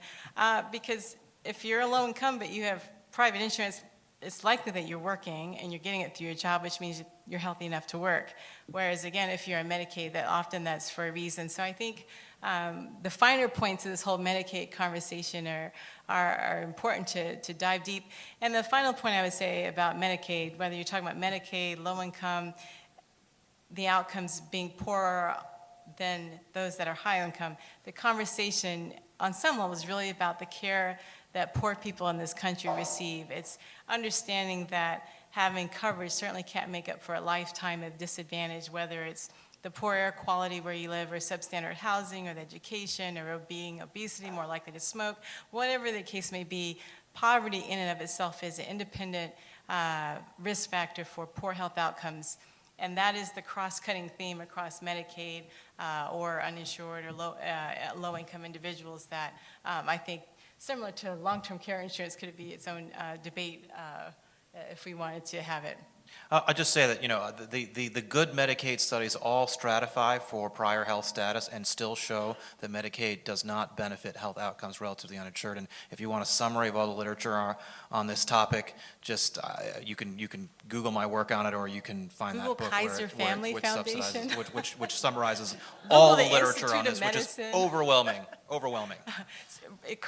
because if you're a low income but you have private insurance, it's likely that you're working and you're getting it through your job, which means you're healthy enough to work. Whereas again, if you're on Medicaid, that's for a reason. So I think the finer points of this whole Medicaid conversation are important to dive deep. And the final point I would say about Medicaid, whether you're talking about Medicaid, low income, the outcomes being poorer than those that are high income, the conversation on some level is really about the care that poor people in this country receive. It's understanding that having coverage certainly can't make up for a lifetime of disadvantage, whether it's the poor air quality where you live, or substandard housing, or the education, or being obesity, more likely to smoke, whatever the case may be, poverty in and of itself is an independent risk factor for poor health outcomes. And that is the cross-cutting theme across Medicaid or uninsured or low-income individuals that I think, similar to long-term care insurance, could be its own debate if we wanted to have it. I'll just say that, the good Medicaid studies all stratify for prior health status and still show that Medicaid does not benefit health outcomes relative to the uninsured. And if you want a summary of all the literature on this topic, just you can Google my work on it, or you can find Google that book Kaiser Family Foundation. which summarizes all the literature on Institute this, of which is Medicine. overwhelming.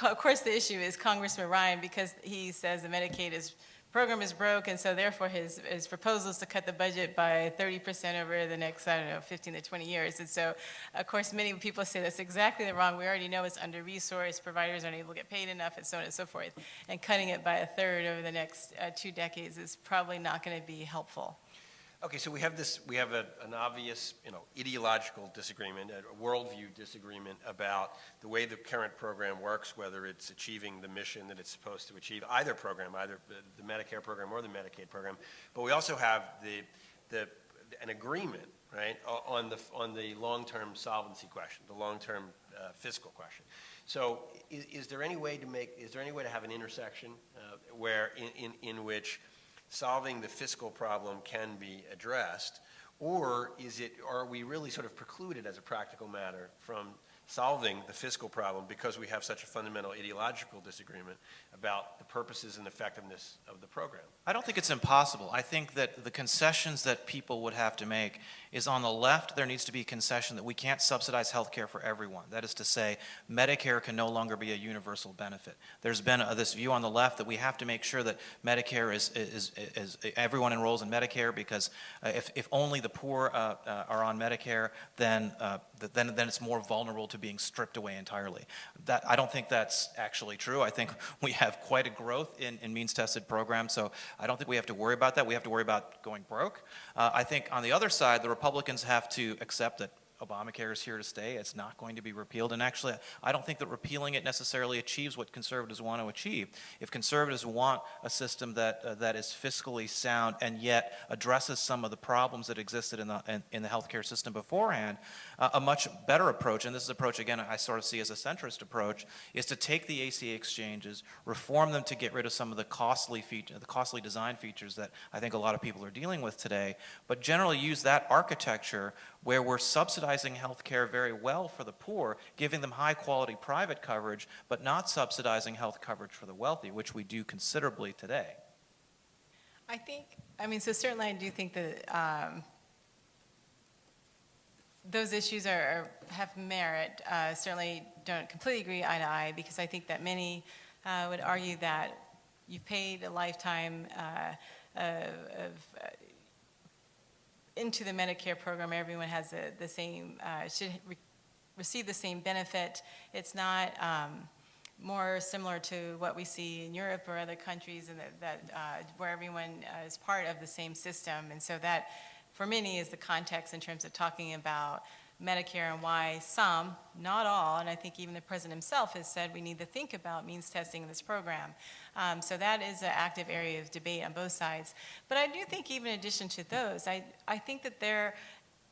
Of course, the issue is Congressman Ryan, because he says the Medicaid program is broke, and so therefore his proposal is to cut the budget by 30% over the next, 15 to 20 years. And so, of course, many people say that's exactly the wrong. We already know it's under-resourced, providers aren't able to get paid enough, and so on and so forth. And cutting it by a third over the next 2 decades is probably not going to be helpful. Okay, so we have an obvious, ideological disagreement, a worldview disagreement about the way the current program works, whether it's achieving the mission that it's supposed to achieve, either program, either the Medicare program or the Medicaid program. But we also have an agreement, right, on the long-term solvency question, the long-term fiscal question. So, is there any way to have an intersection where in which solving the fiscal problem can be addressed, or are we really sort of precluded as a practical matter from solving the fiscal problem because we have such a fundamental ideological disagreement about the purposes and effectiveness of the program? I don't think it's impossible. I think that the concessions that people would have to make is, on the left, there needs to be a concession that we can't subsidize health care for everyone. That is to say, Medicare can no longer be a universal benefit. There's been this view on the left that we have to make sure that Medicare is everyone enrolls in Medicare, because if only the poor are on Medicare, then it's more vulnerable to being stripped away entirely. I don't think that's actually true. I think we have quite a growth in means-tested programs, so I don't think we have to worry about that. We have to worry about going broke. I think on the other side, the Republicans have to accept that Obamacare is here to stay. It's not going to be repealed. And actually, I don't think that repealing it necessarily achieves what conservatives want to achieve. If conservatives want a system that is fiscally sound and yet addresses some of the problems that existed in the healthcare system beforehand, a much better approach, and this is an approach, again, I sort of see as a centrist approach, is to take the ACA exchanges, reform them to get rid of some of the costly design features that I think a lot of people are dealing with today, but generally use that architecture where we're subsidizing health care very well for the poor, giving them high-quality private coverage, but not subsidizing health coverage for the wealthy, which we do considerably today. So certainly I do think that those issues have merit. Certainly don't completely agree eye to eye, because I think that many would argue that you've paid a lifetime into the Medicare program. Everyone has the same, should receive the same benefit. It's not more similar to what we see in Europe or other countries, and where everyone is part of the same system. And so that, for many, is the context in terms of talking about Medicare and why some, not all, and I think even the president himself has said we need to think about means testing in this program. So that is an active area of debate on both sides. But I do think, even in addition to those, I think that there,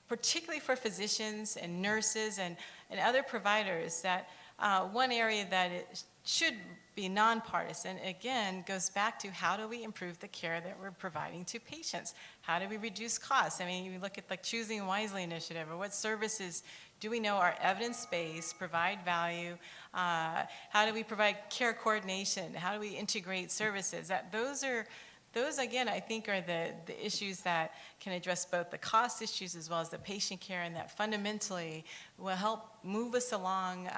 particularly for physicians and nurses and other providers, that one area that it should be nonpartisan, again, goes back to how do we improve the care that we're providing to patients? How do we reduce costs? I mean, you look at the Choosing Wisely initiative, or what services do we know are evidence-based, provide value? How do we provide care coordination? How do we integrate services? Those, again, I think are the issues that can address both the cost issues as well as the patient care, and that fundamentally will help move us along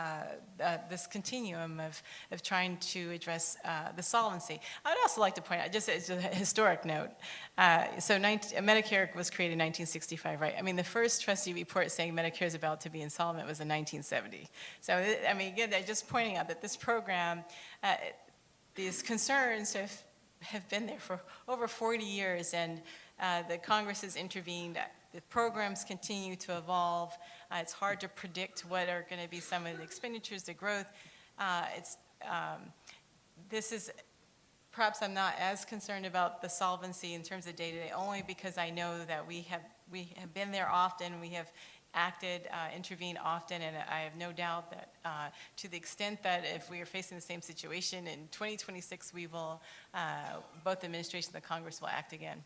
this continuum of trying to address the solvency. I would also like to point out, just as a historic note, Medicare was created in 1965, right? I mean, the first trustee report saying Medicare is about to be insolvent was in 1970. So, I mean, again, they're just pointing out that this program, these concerns have been there for over 40 years, and The Congress has intervened. The programs continue to evolve. It's hard to predict what are going to be some of the expenditures, the growth. This is, perhaps I'm not as concerned about the solvency in terms of day-to-day, only because I know that we have been there often, we have acted, intervened often, and I have no doubt that to the extent that if we are facing the same situation in 2026, we will, both the administration and the Congress will act again.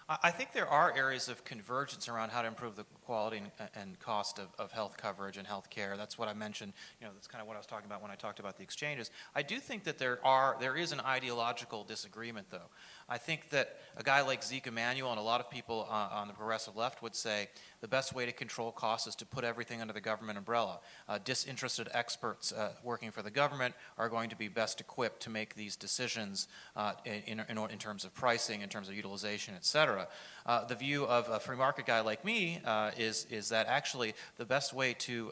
I think there are areas of convergence around how to improve the quality and cost of health coverage and health care. That's what I mentioned, that's kind of what I was talking about when I talked about the exchanges. I do think that there is an ideological disagreement, though. I think that a guy like Zeke Emanuel and a lot of people on the progressive left would say the best way to control costs is to put everything under the government umbrella. Disinterested experts working for the government are going to be best equipped to make these decisions in terms of pricing, in terms of utilization, et cetera. The view of a free market guy like me is that actually the best way to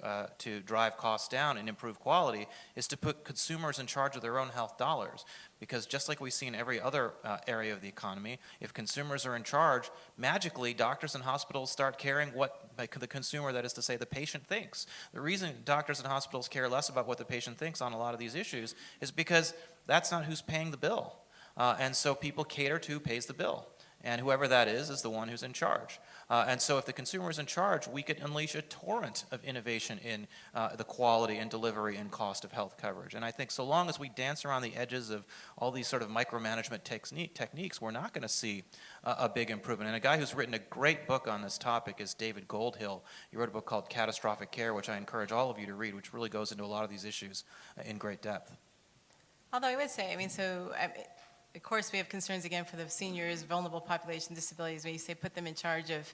drive costs down and improve quality is to put consumers in charge of their own health dollars. Because just like we see in every other area of the economy, if consumers are in charge, magically doctors and hospitals start caring what the consumer, that is to say the patient, thinks. The reason doctors and hospitals care less about what the patient thinks on a lot of these issues is because that's not who's paying the bill. And so people cater to who pays the bill. And whoever that is the one who's in charge. And so if the consumer is in charge, we could unleash a torrent of innovation in the quality and delivery and cost of health coverage. And I think so long as we dance around the edges of all these sort of micromanagement techniques, we're not going to see a big improvement. And a guy who's written a great book on this topic is David Goldhill. He wrote a book called Catastrophic Care, which I encourage all of you to read, which really goes into a lot of these issues in great depth. Although I would say, of course, we have concerns again for the seniors, vulnerable population, disabilities. When you say put them in charge of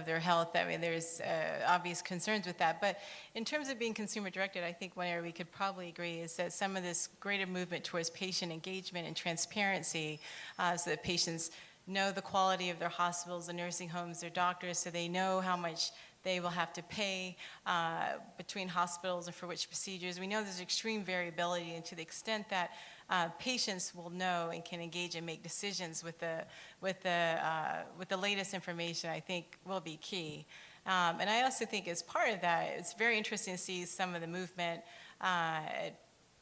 their health, there's obvious concerns with that. But in terms of being consumer directed, I think one area we could probably agree is that some of this greater movement towards patient engagement and transparency, so that patients know the quality of their hospitals, the nursing homes, their doctors, so they know how much they will have to pay between hospitals and for which procedures. We know there's extreme variability, and to the extent that patients will know and can engage and make decisions with the latest information, I think will be key. And I also think as part of that, it's very interesting to see some of the movement at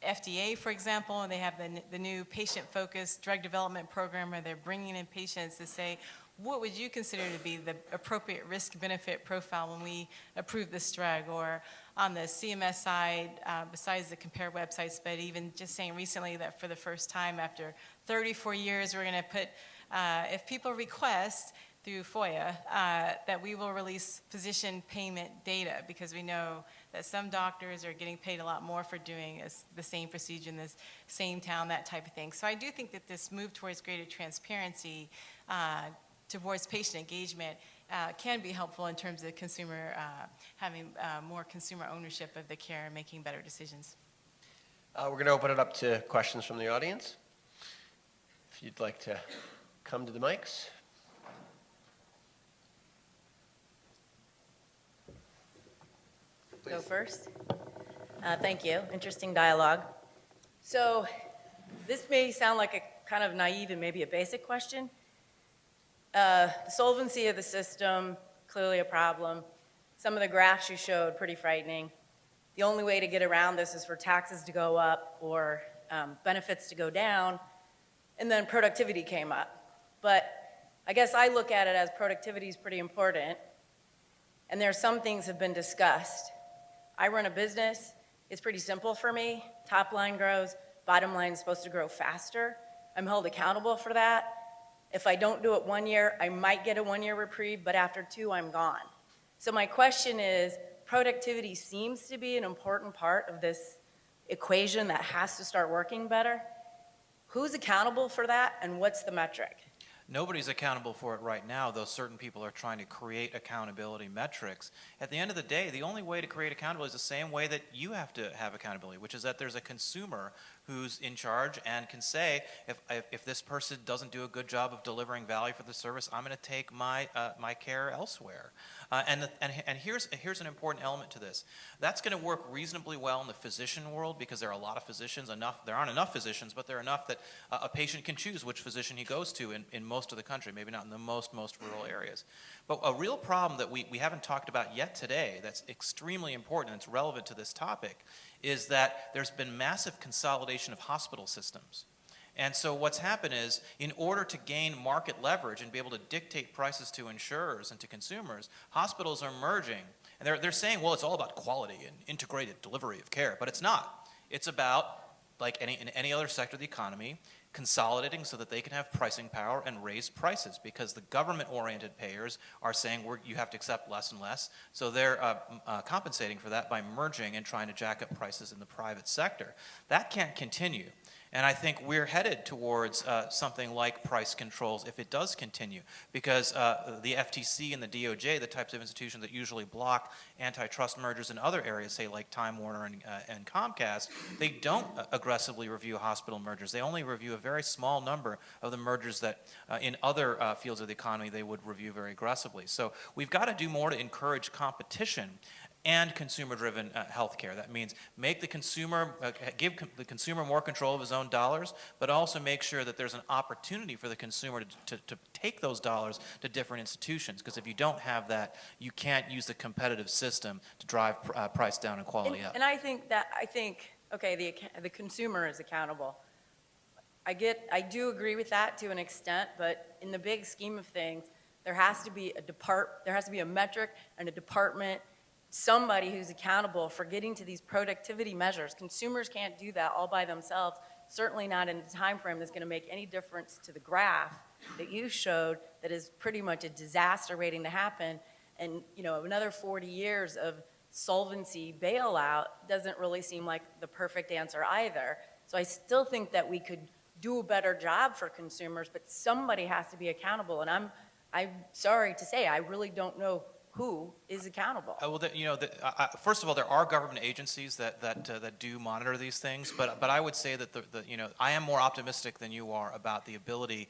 FDA, for example, and they have the new patient-focused drug development program where they're bringing in patients to say, what would you consider to be the appropriate risk-benefit profile when we approve this drug? Or on the CMS side, besides the COMPARE websites, but even just saying recently that for the first time after 34 years, we're going to put, if people request through FOIA, that we will release physician payment data, because we know that some doctors are getting paid a lot more for doing the same procedure in the same town, that type of thing. So I do think that this move towards greater transparency towards patient engagement can be helpful in terms of consumer, having more consumer ownership of the care and making better decisions. We're going to open it up to questions from the audience. If you'd like to come to the mics. Go first. Thank you. Interesting dialogue. So this may sound like a kind of naive and maybe a basic question. The solvency of the system, clearly a problem. Some of the graphs you showed, pretty frightening. The only way to get around this is for taxes to go up or benefits to go down, and then productivity came up. But I guess I look at it as productivity is pretty important, and there are some things have been discussed. I run a business. It's pretty simple for me. Top line grows, bottom line is supposed to grow faster. I'm held accountable for that. If I don't do it 1 year, I might get a 1 year reprieve, but after 2, I'm gone. So my question is, productivity seems to be an important part of this equation that has to start working better. Who's accountable for that, and what's the metric? Nobody's accountable for it right now, though certain people are trying to create accountability metrics. At the end of the day, the only way to create accountability is the same way that you have to have accountability, which is that there's a consumer who's in charge and can say, if this person doesn't do a good job of delivering value for the service, I'm going to take my care elsewhere. And here's an important element to this. That's going to work reasonably well in the physician world because there are a lot of physicians, there aren't enough physicians, but there are enough that a patient can choose which physician he goes to in most of the country, maybe not in the most rural areas. But a real problem that we haven't talked about yet today that's extremely important and it's relevant to this topic is that there's been massive consolidation of hospital systems. And so what's happened is, in order to gain market leverage and be able to dictate prices to insurers and to consumers, hospitals are merging. And they're saying, well, it's all about quality and integrated delivery of care. But it's not. It's about, like in any other sector of the economy, consolidating so that they can have pricing power and raise prices because the government-oriented payers are saying you have to accept less and less. So they're compensating for that by merging and trying to jack up prices in the private sector. That can't continue. And I think we're headed towards something like price controls if it does continue, because the FTC and the DOJ, the types of institutions that usually block antitrust mergers in other areas, say like Time Warner and Comcast, they don't aggressively review hospital mergers. They only review a very small number of the mergers that in other fields of the economy they would review very aggressively. So we've got to do more to encourage competition and consumer-driven healthcare. That means make the consumer, give the consumer more control of his own dollars, but also make sure that there's an opportunity for the consumer to take those dollars to different institutions. Because if you don't have that, you can't use the competitive system to drive price down and quality up. And I think, okay, the consumer is accountable. I do agree with that to an extent, but in the big scheme of things, there has to be a metric and a department, somebody who's accountable for getting to these productivity measures. Consumers can't do that all by themselves, certainly not in a time frame that's going to make any difference to the graph that you showed that is pretty much a disaster waiting to happen. And another 40 years of solvency bailout doesn't really seem like the perfect answer either. So I still think that we could do a better job for consumers, but somebody has to be accountable. And I'm sorry to say, I really don't know who is accountable. First of all, there are government agencies that do monitor these things, but I would say that I am more optimistic than you are about the ability.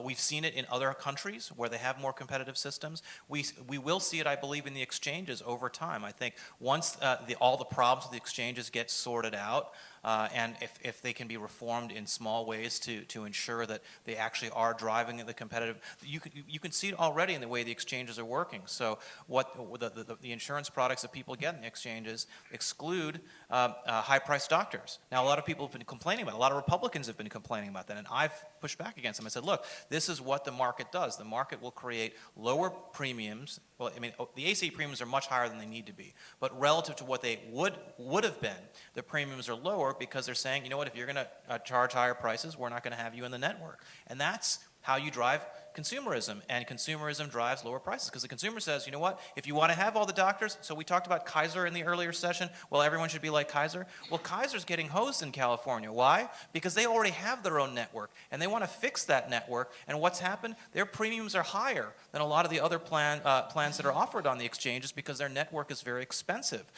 We've seen it in other countries where they have more competitive systems. We will see it, I believe, in the exchanges over time. I think once all the problems with the exchanges get sorted out, and if they can be reformed in small ways to ensure that they actually are driving the competitive, you can see it already in the way the exchanges are working. So what the insurance products that people get in the exchanges exclude high-priced doctors. Now, a lot of people have been complaining about it. A lot of Republicans have been complaining about that, and I've pushed back against them. I said, look, this is what the market does. The market will create lower premiums. Well, I mean, the ACA premiums are much higher than they need to be, but relative to what they would have been, the premiums are lower because they're saying, you know what, if you're going to charge higher prices, we're not going to have you in the network. And that's how you drive consumerism, and consumerism drives lower prices because the consumer says, you know what, if you want to have all the doctors, so we talked about Kaiser in the earlier session, well, everyone should be like Kaiser. Well, Kaiser's getting hosed in California. Why? Because they already have their own network, and they want to fix that network, and what's happened? Their premiums are higher than a lot of the other plans that are offered on the exchanges because their network is very expensive.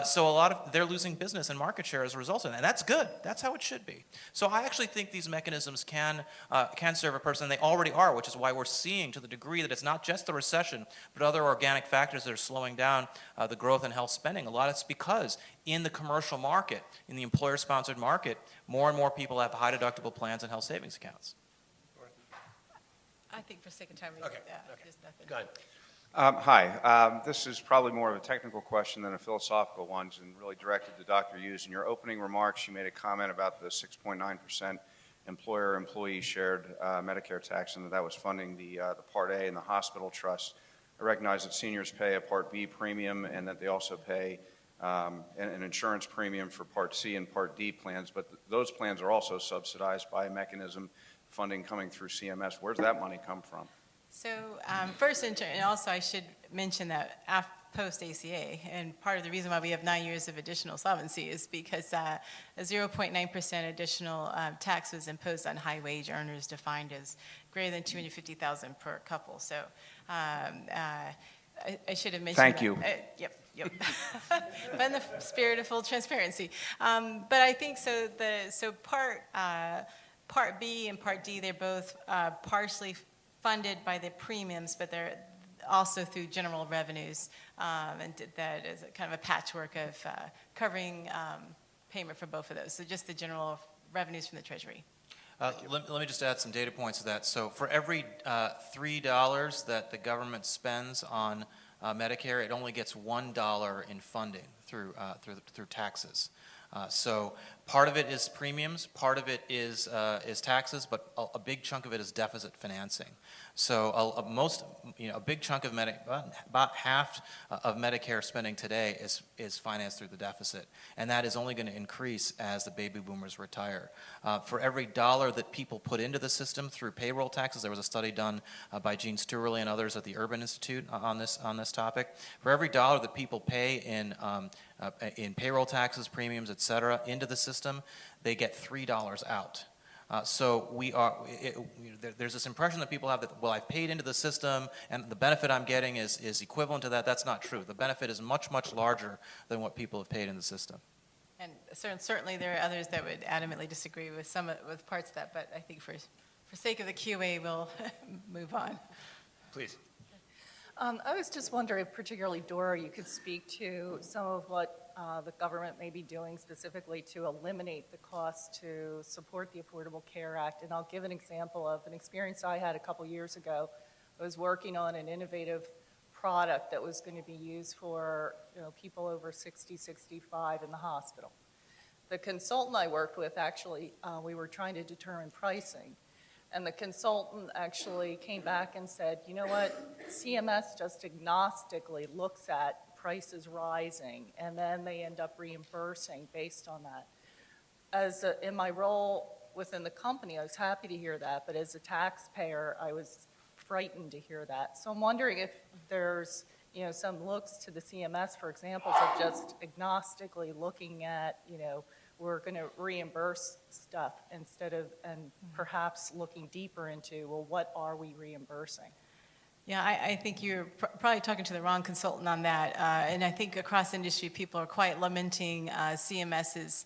So they're losing business and market share as a result of that, and that's good. That's how it should be. So I actually think these mechanisms can serve a person, and they already are, which is why we're seeing to the degree that it's not just the recession, but other organic factors that are slowing down the growth in health spending. A lot of it's because in the commercial market, in the employer-sponsored market, more and more people have high deductible plans and health savings accounts. I think for sake of time, we Okay. get that. There's nothing. Go ahead. Hi. This is probably more of a technical question than a philosophical one, and really directed to Dr. Hughes. In your opening remarks, you made a comment about the 6.9% employer-employee shared Medicare tax, and that was funding the Part A and the hospital trust. I recognize that seniors pay a Part B premium and that they also pay an insurance premium for Part C and Part D plans, but those plans are also subsidized by a mechanism funding coming through CMS. Where's that money come from? So first, and also I should mention that post-ACA, and part of the reason why we have 9 years of additional solvency is because a 0.9% additional tax was imposed on high wage earners defined as greater than $250,000 per couple. So I should have mentioned Thank that. you. Yep. But in the spirit of full transparency. But I think so. Part B and Part D, they're both partially funded by the premiums, but they're also through general revenues, and that is kind of a patchwork of covering payment for both of those. So just the general revenues from the Treasury. Let me just add some data points to that. So for every $3 that the government spends on Medicare, it only gets $1 in funding through taxes. So part of it is premiums, part of it is taxes, but a big chunk of it is deficit financing. So a big chunk of about half of Medicare spending today is financed through the deficit, and that is only going to increase as the baby boomers retire. For every dollar that people put into the system through payroll taxes, there was a study done by Gene Stewerly and others at the Urban Institute on this topic. For every dollar that people pay in payroll taxes, premiums, et cetera, into the system, they get $3 out. So there's this impression that people have that, well, I've paid into the system and the benefit I'm getting is equivalent to that. That's not true. The benefit is much, much larger than what people have paid in the system. And certainly there are others that would adamantly disagree with with parts of that, but I think for sake of the QA, we'll move on. Please. I was just wondering, particularly Dora, you could speak to some of what the government may be doing specifically to eliminate the cost to support the Affordable Care Act. And I'll give an example of an experience I had a couple years ago. I was working on an innovative product that was going to be used for people over 60, 65 in the hospital. The consultant I worked with, actually, we were trying to determine pricing. And the consultant actually came back and said, you know what, CMS just agnostically looks at prices rising, and then they end up reimbursing based on that. In my role within the company, I was happy to hear that, but as a taxpayer, I was frightened to hear that. So I'm wondering if there's some looks to the CMS, for example, of just agnostically looking at, we're going to reimburse stuff instead of, and perhaps looking deeper into, well, what are we reimbursing? Yeah, I think you're probably talking to the wrong consultant on that. And I think across industry, people are quite lamenting CMS's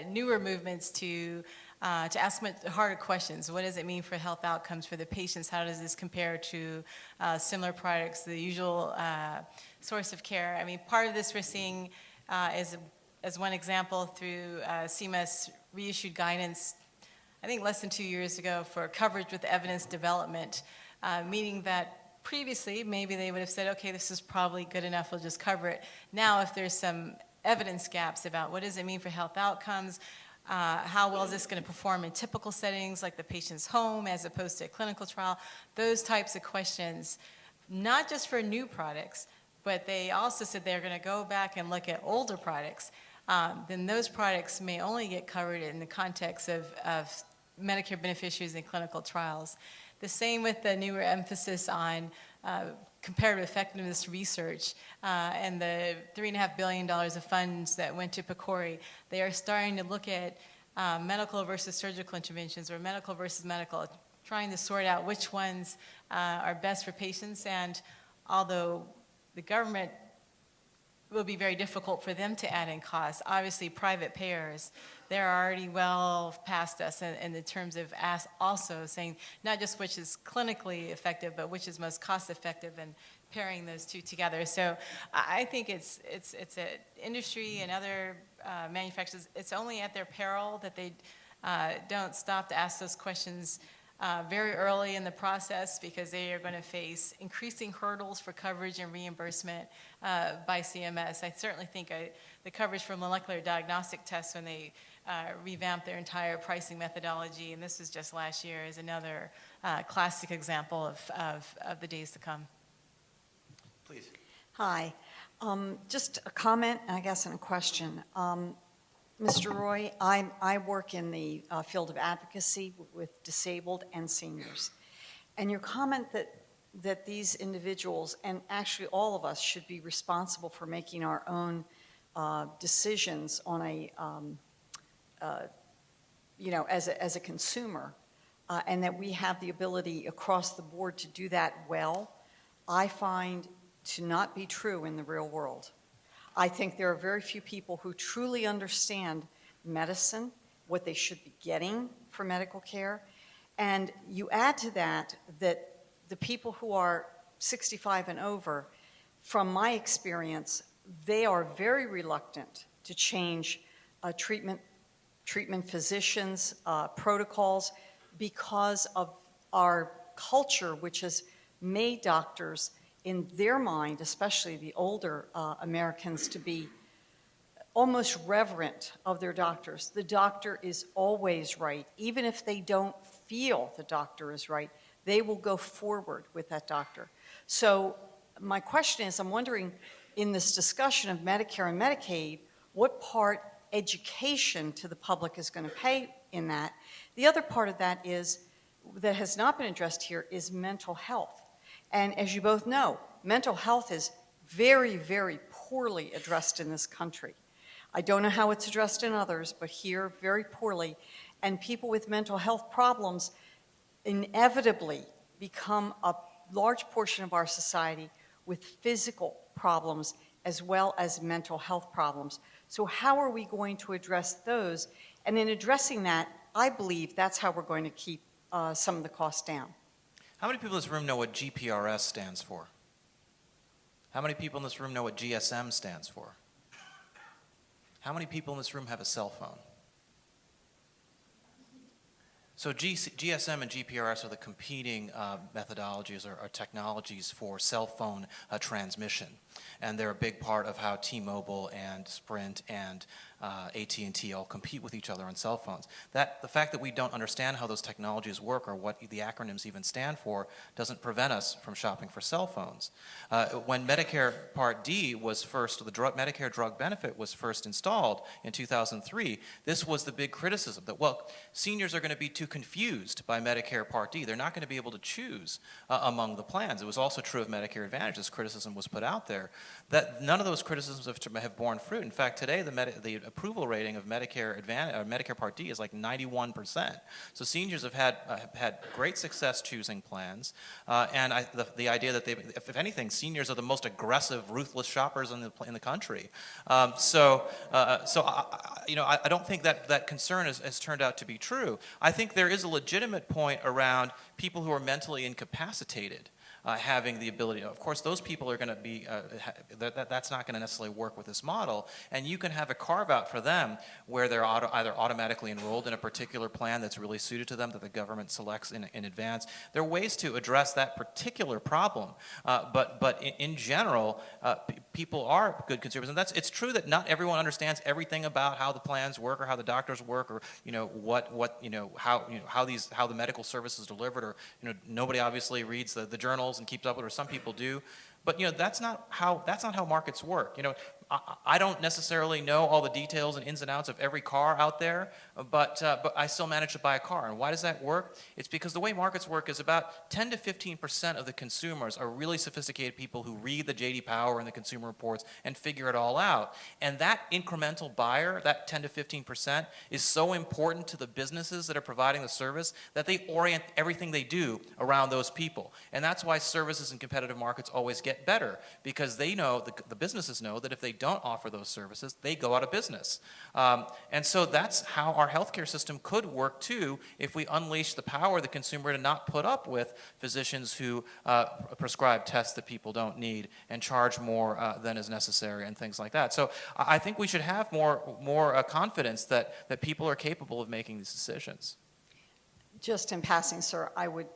newer movements to ask much harder questions. What does it mean for health outcomes for the patients? How does this compare to similar products, the usual source of care? I mean, part of this we're seeing as one example through CMS reissued guidance, I think less than 2 years ago, for coverage with evidence development, meaning that previously maybe they would have said, okay, this is probably good enough, we'll just cover it. Now if there's some evidence gaps about what does it mean for health outcomes, how well is this going to perform in typical settings like the patient's home as opposed to a clinical trial, those types of questions, not just for new products, but they also said they're going to go back and look at older products. Then those products may only get covered in the context of Medicare beneficiaries in clinical trials. The same with the newer emphasis on comparative effectiveness research and the $3.5 billion of funds that went to PCORI. They are starting to look at medical versus surgical interventions or medical versus medical, trying to sort out which ones are best for patients. And although the government will be very difficult for them to add in costs. Obviously, private payers, they're already well past us in the terms of also saying not just which is clinically effective, but which is most cost effective and pairing those two together. So I think it's an industry and other manufacturers, it's only at their peril that they don't stop to ask those questions very early in the process, because they are going to face increasing hurdles for coverage and reimbursement by CMS. I certainly think the coverage for molecular diagnostic tests when they revamped their entire pricing methodology, and this was just last year, is another classic example of the days to come. Please. Hi. Just a comment, I guess, and a question. Mr. Roy, I work in the field of advocacy with disabled and seniors. And your comment that these individuals, and actually all of us, should be responsible for making our own decisions on as a consumer, and that we have the ability across the board to do that well, I find to not be true in the real world. I think there are very few people who truly understand medicine, what they should be getting for medical care. And you add to that that the people who are 65 and over, from my experience, they are very reluctant to change treatment physicians, protocols, because of our culture, which has made doctors, in their mind, especially the older Americans, to be almost reverent of their doctors. The doctor is always right. Even if they don't feel the doctor is right, they will go forward with that doctor. So my question is, I'm wondering, in this discussion of Medicare and Medicaid, what part education to the public is going to pay in that? The other part of that is, that has not been addressed here, is mental health. And as you both know, mental health is very, very poorly addressed in this country. I don't know how it's addressed in others, but here, very poorly. And people with mental health problems inevitably become a large portion of our society with physical problems as well as mental health problems. So how are we going to address those? And in addressing that, I believe that's how we're going to keep some of the costs down. How many people in this room know what GPRS stands for? How many people in this room know what GSM stands for? How many people in this room have a cell phone? So GSM and GPRS are the competing methodologies or technologies for cell phone transmission. And they're a big part of how T-Mobile and Sprint and AT&T all compete with each other on cell phones. The fact that we don't understand how those technologies work or what the acronyms even stand for doesn't prevent us from shopping for cell phones. When Medicare Part D was first, the Medicare drug benefit was first installed in 2003, this was the big criticism that, well, seniors are going to be too confused by Medicare Part D. They're not going to be able to choose among the plans. It was also true of Medicare Advantage. This criticism was put out there. That none of those criticisms have borne fruit. In fact, today the approval rating of Medicare Advantage, Medicare Part D is like 91%. So seniors have had great success choosing plans, and the idea that if anything, seniors are the most aggressive, ruthless shoppers in the country. I don't think that concern has turned out to be true. I think there is a legitimate point around people who are mentally incapacitated having the ability. Of course, those people are going to be, that's not going to necessarily work with this model, and you can have a carve-out for them where they're either automatically enrolled in a particular plan that's really suited to them that the government selects in advance. There are ways to address that particular problem, but in general, people are good consumers, and it's true that not everyone understands everything about how the plans work or how the doctors work or how the medical service is delivered, or nobody obviously reads the journals and keeps up with it, or some people do. But that's not how markets work. I don't necessarily know all the details and ins and outs of every car out there, but I still manage to buy a car. And why does that work? It's because the way markets work is about 10 to 15% of the consumers are really sophisticated people who read the J.D. Power and the Consumer Reports and figure it all out. And that incremental buyer, that 10 to 15%, is so important to the businesses that are providing the service that they orient everything they do around those people. And that's why services in competitive markets always get better, because they know, the businesses know, that if they don't offer those services, they go out of business. And so that's how our healthcare system could work too, if we unleash the power of the consumer to not put up with physicians who prescribe tests that people don't need and charge more than is necessary and things like that. So I think we should have more confidence that people are capable of making these decisions. Just in passing, sir, I would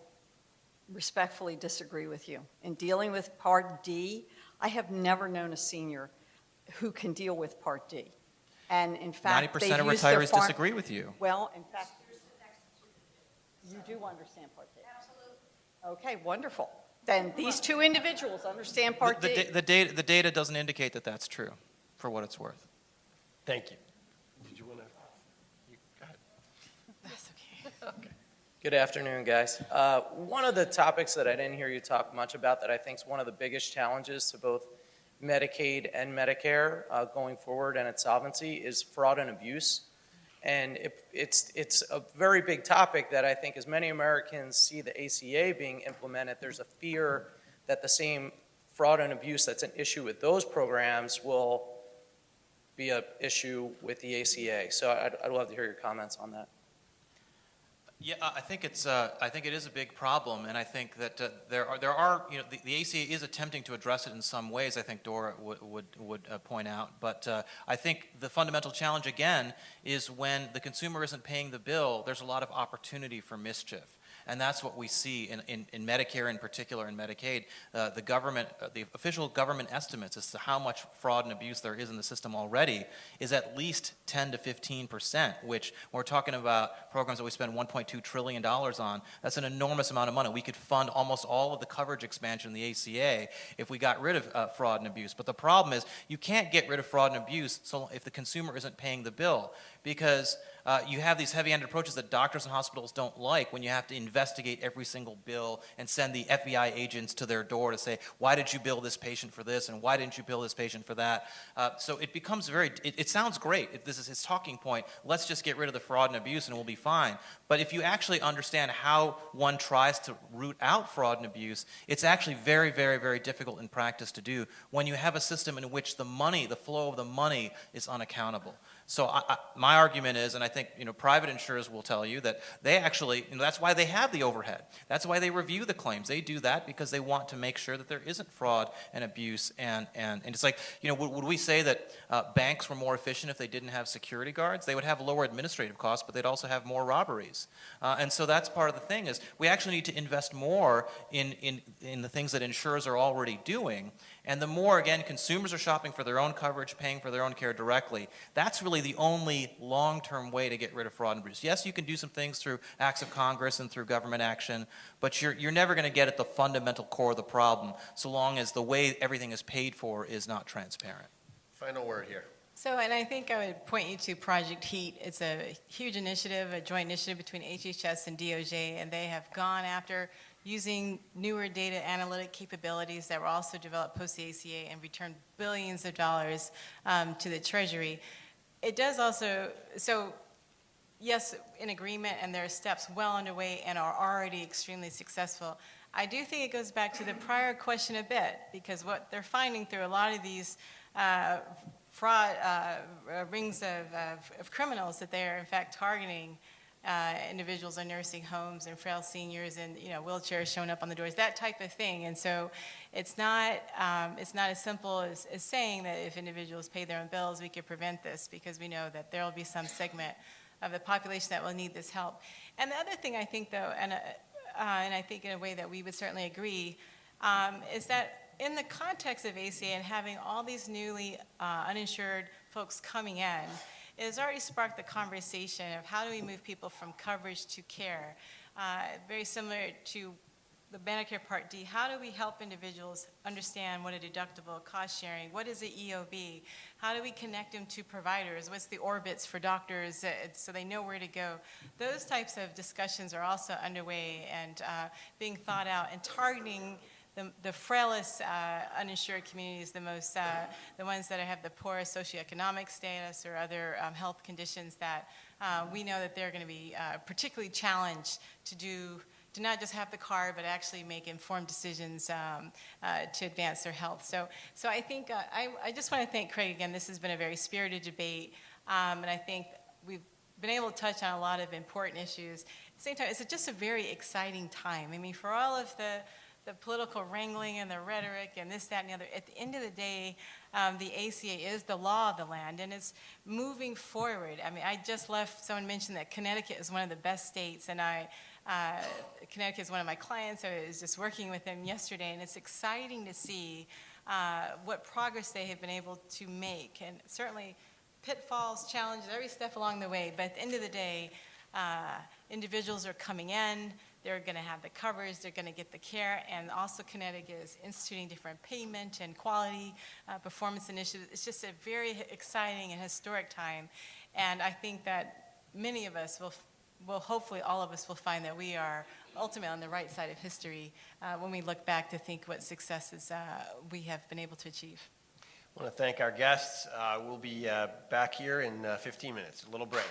respectfully disagree with you. In dealing with Part D, I have never known a senior who can deal with Part D. And in fact, 90% of retirees disagree with you. Well, in fact, you do understand Part D. Absolutely. Okay, wonderful. Then these two individuals understand Part D. The data doesn't indicate that that's true, for what it's worth. Thank you. Did you want to? Go ahead. That's okay. Okay. Good afternoon, guys. One of the topics that I didn't hear you talk much about that I think is one of the biggest challenges to both Medicaid and Medicare going forward and its solvency is fraud and abuse. And it's a very big topic that I think as many Americans see the ACA being implemented, there's a fear that the same fraud and abuse that's an issue with those programs will be an issue with the ACA. So I'd love to hear your comments on that. Yeah, I think it is a big problem, and I think that there are the ACA is attempting to address it in some ways. I think Dora would point out, but I think the fundamental challenge again is when the consumer isn't paying the bill, there's a lot of opportunity for mischief. And that's what we see in Medicare in particular and Medicaid. The official government estimates as to how much fraud and abuse there is in the system already is at least 10 to 15%, which when we're talking about programs that we spend $1.2 trillion on, that's an enormous amount of money. We could fund almost all of the coverage expansion in the ACA if we got rid of fraud and abuse. But the problem is you can't get rid of fraud and abuse if the consumer isn't paying the bill, because you have these heavy-handed approaches that doctors and hospitals don't like when you have to investigate every single bill and send the FBI agents to their door to say, why did you bill this patient for this and why didn't you bill this patient for that? So it becomes it sounds great. This is his talking point. Let's just get rid of the fraud and abuse and we'll be fine. But if you actually understand how one tries to root out fraud and abuse, it's actually very, very, very difficult in practice to do when you have a system in which the flow of the money is unaccountable. So my argument is, and I think private insurers will tell you that they actually, that's why they have the overhead. That's why they review the claims. They do that because they want to make sure that there isn't fraud and abuse. And it's like, would we say that banks were more efficient if they didn't have security guards? They would have lower administrative costs, but they'd also have more robberies. And so that's part of the thing is we actually need to invest more in the things that insurers are already doing. And the more, again, consumers are shopping for their own coverage, paying for their own care directly, that's really the only long-term way to get rid of fraud and abuse. Yes, you can do some things through acts of Congress and through government action, but you're never going to get at the fundamental core of the problem so long as the way everything is paid for is not transparent. Final word here. So, and I think I would point you to Project HEAT. It's a huge initiative, a joint initiative between HHS and DOJ, and they have gone after using newer data analytic capabilities that were also developed post the ACA and returned billions of dollars to the Treasury. It does also, so yes, in agreement, and there are steps well underway and are already extremely successful. I do think it goes back to the prior question a bit, because what they're finding through a lot of these fraud rings of criminals, that they are in fact targeting individuals in nursing homes and frail seniors and wheelchairs showing up on the doors, that type of thing. And so it's not as simple as saying that if individuals pay their own bills, we could prevent this, because we know that there will be some segment of the population that will need this help. And the other thing I think, though, and I think in a way that we would certainly agree, is that in the context of ACA and having all these newly uninsured folks coming in, it has already sparked the conversation of how do we move people from coverage to care. Very similar to the Medicare Part D, how do we help individuals understand what a deductible, cost sharing, what is the EOB, how do we connect them to providers, what's the orbits for doctors so they know where to go. Those types of discussions are also underway and being thought out and targeting the frailest uninsured communities, the ones that have the poorest socioeconomic status or other health conditions that we know that they're going to be particularly challenged to not just have the card, but actually make informed decisions to advance their health. So I think I just want to thank Craig again. This has been a very spirited debate, and I think we've been able to touch on a lot of important issues. At the same time, it's just a very exciting time. I mean, for all of the political wrangling and the rhetoric and this, that, and the other, at the end of the day, the ACA is the law of the land, and it's moving forward. I mean, I just left, someone mentioned that Connecticut is one of the best states, and Connecticut is one of my clients. I was just working with them yesterday, and it's exciting to see what progress they have been able to make, and certainly pitfalls, challenges, every step along the way. But at the end of the day, individuals are coming in, they're going to have the coverage, they're going to get the care, and also Connecticut is instituting different payment and quality performance initiatives. It's just a very exciting and historic time, and I think that many of us will hopefully all of us will find that we are ultimately on the right side of history when we look back to think what successes we have been able to achieve. I want to thank our guests. We'll be back here in 15 minutes, a little break.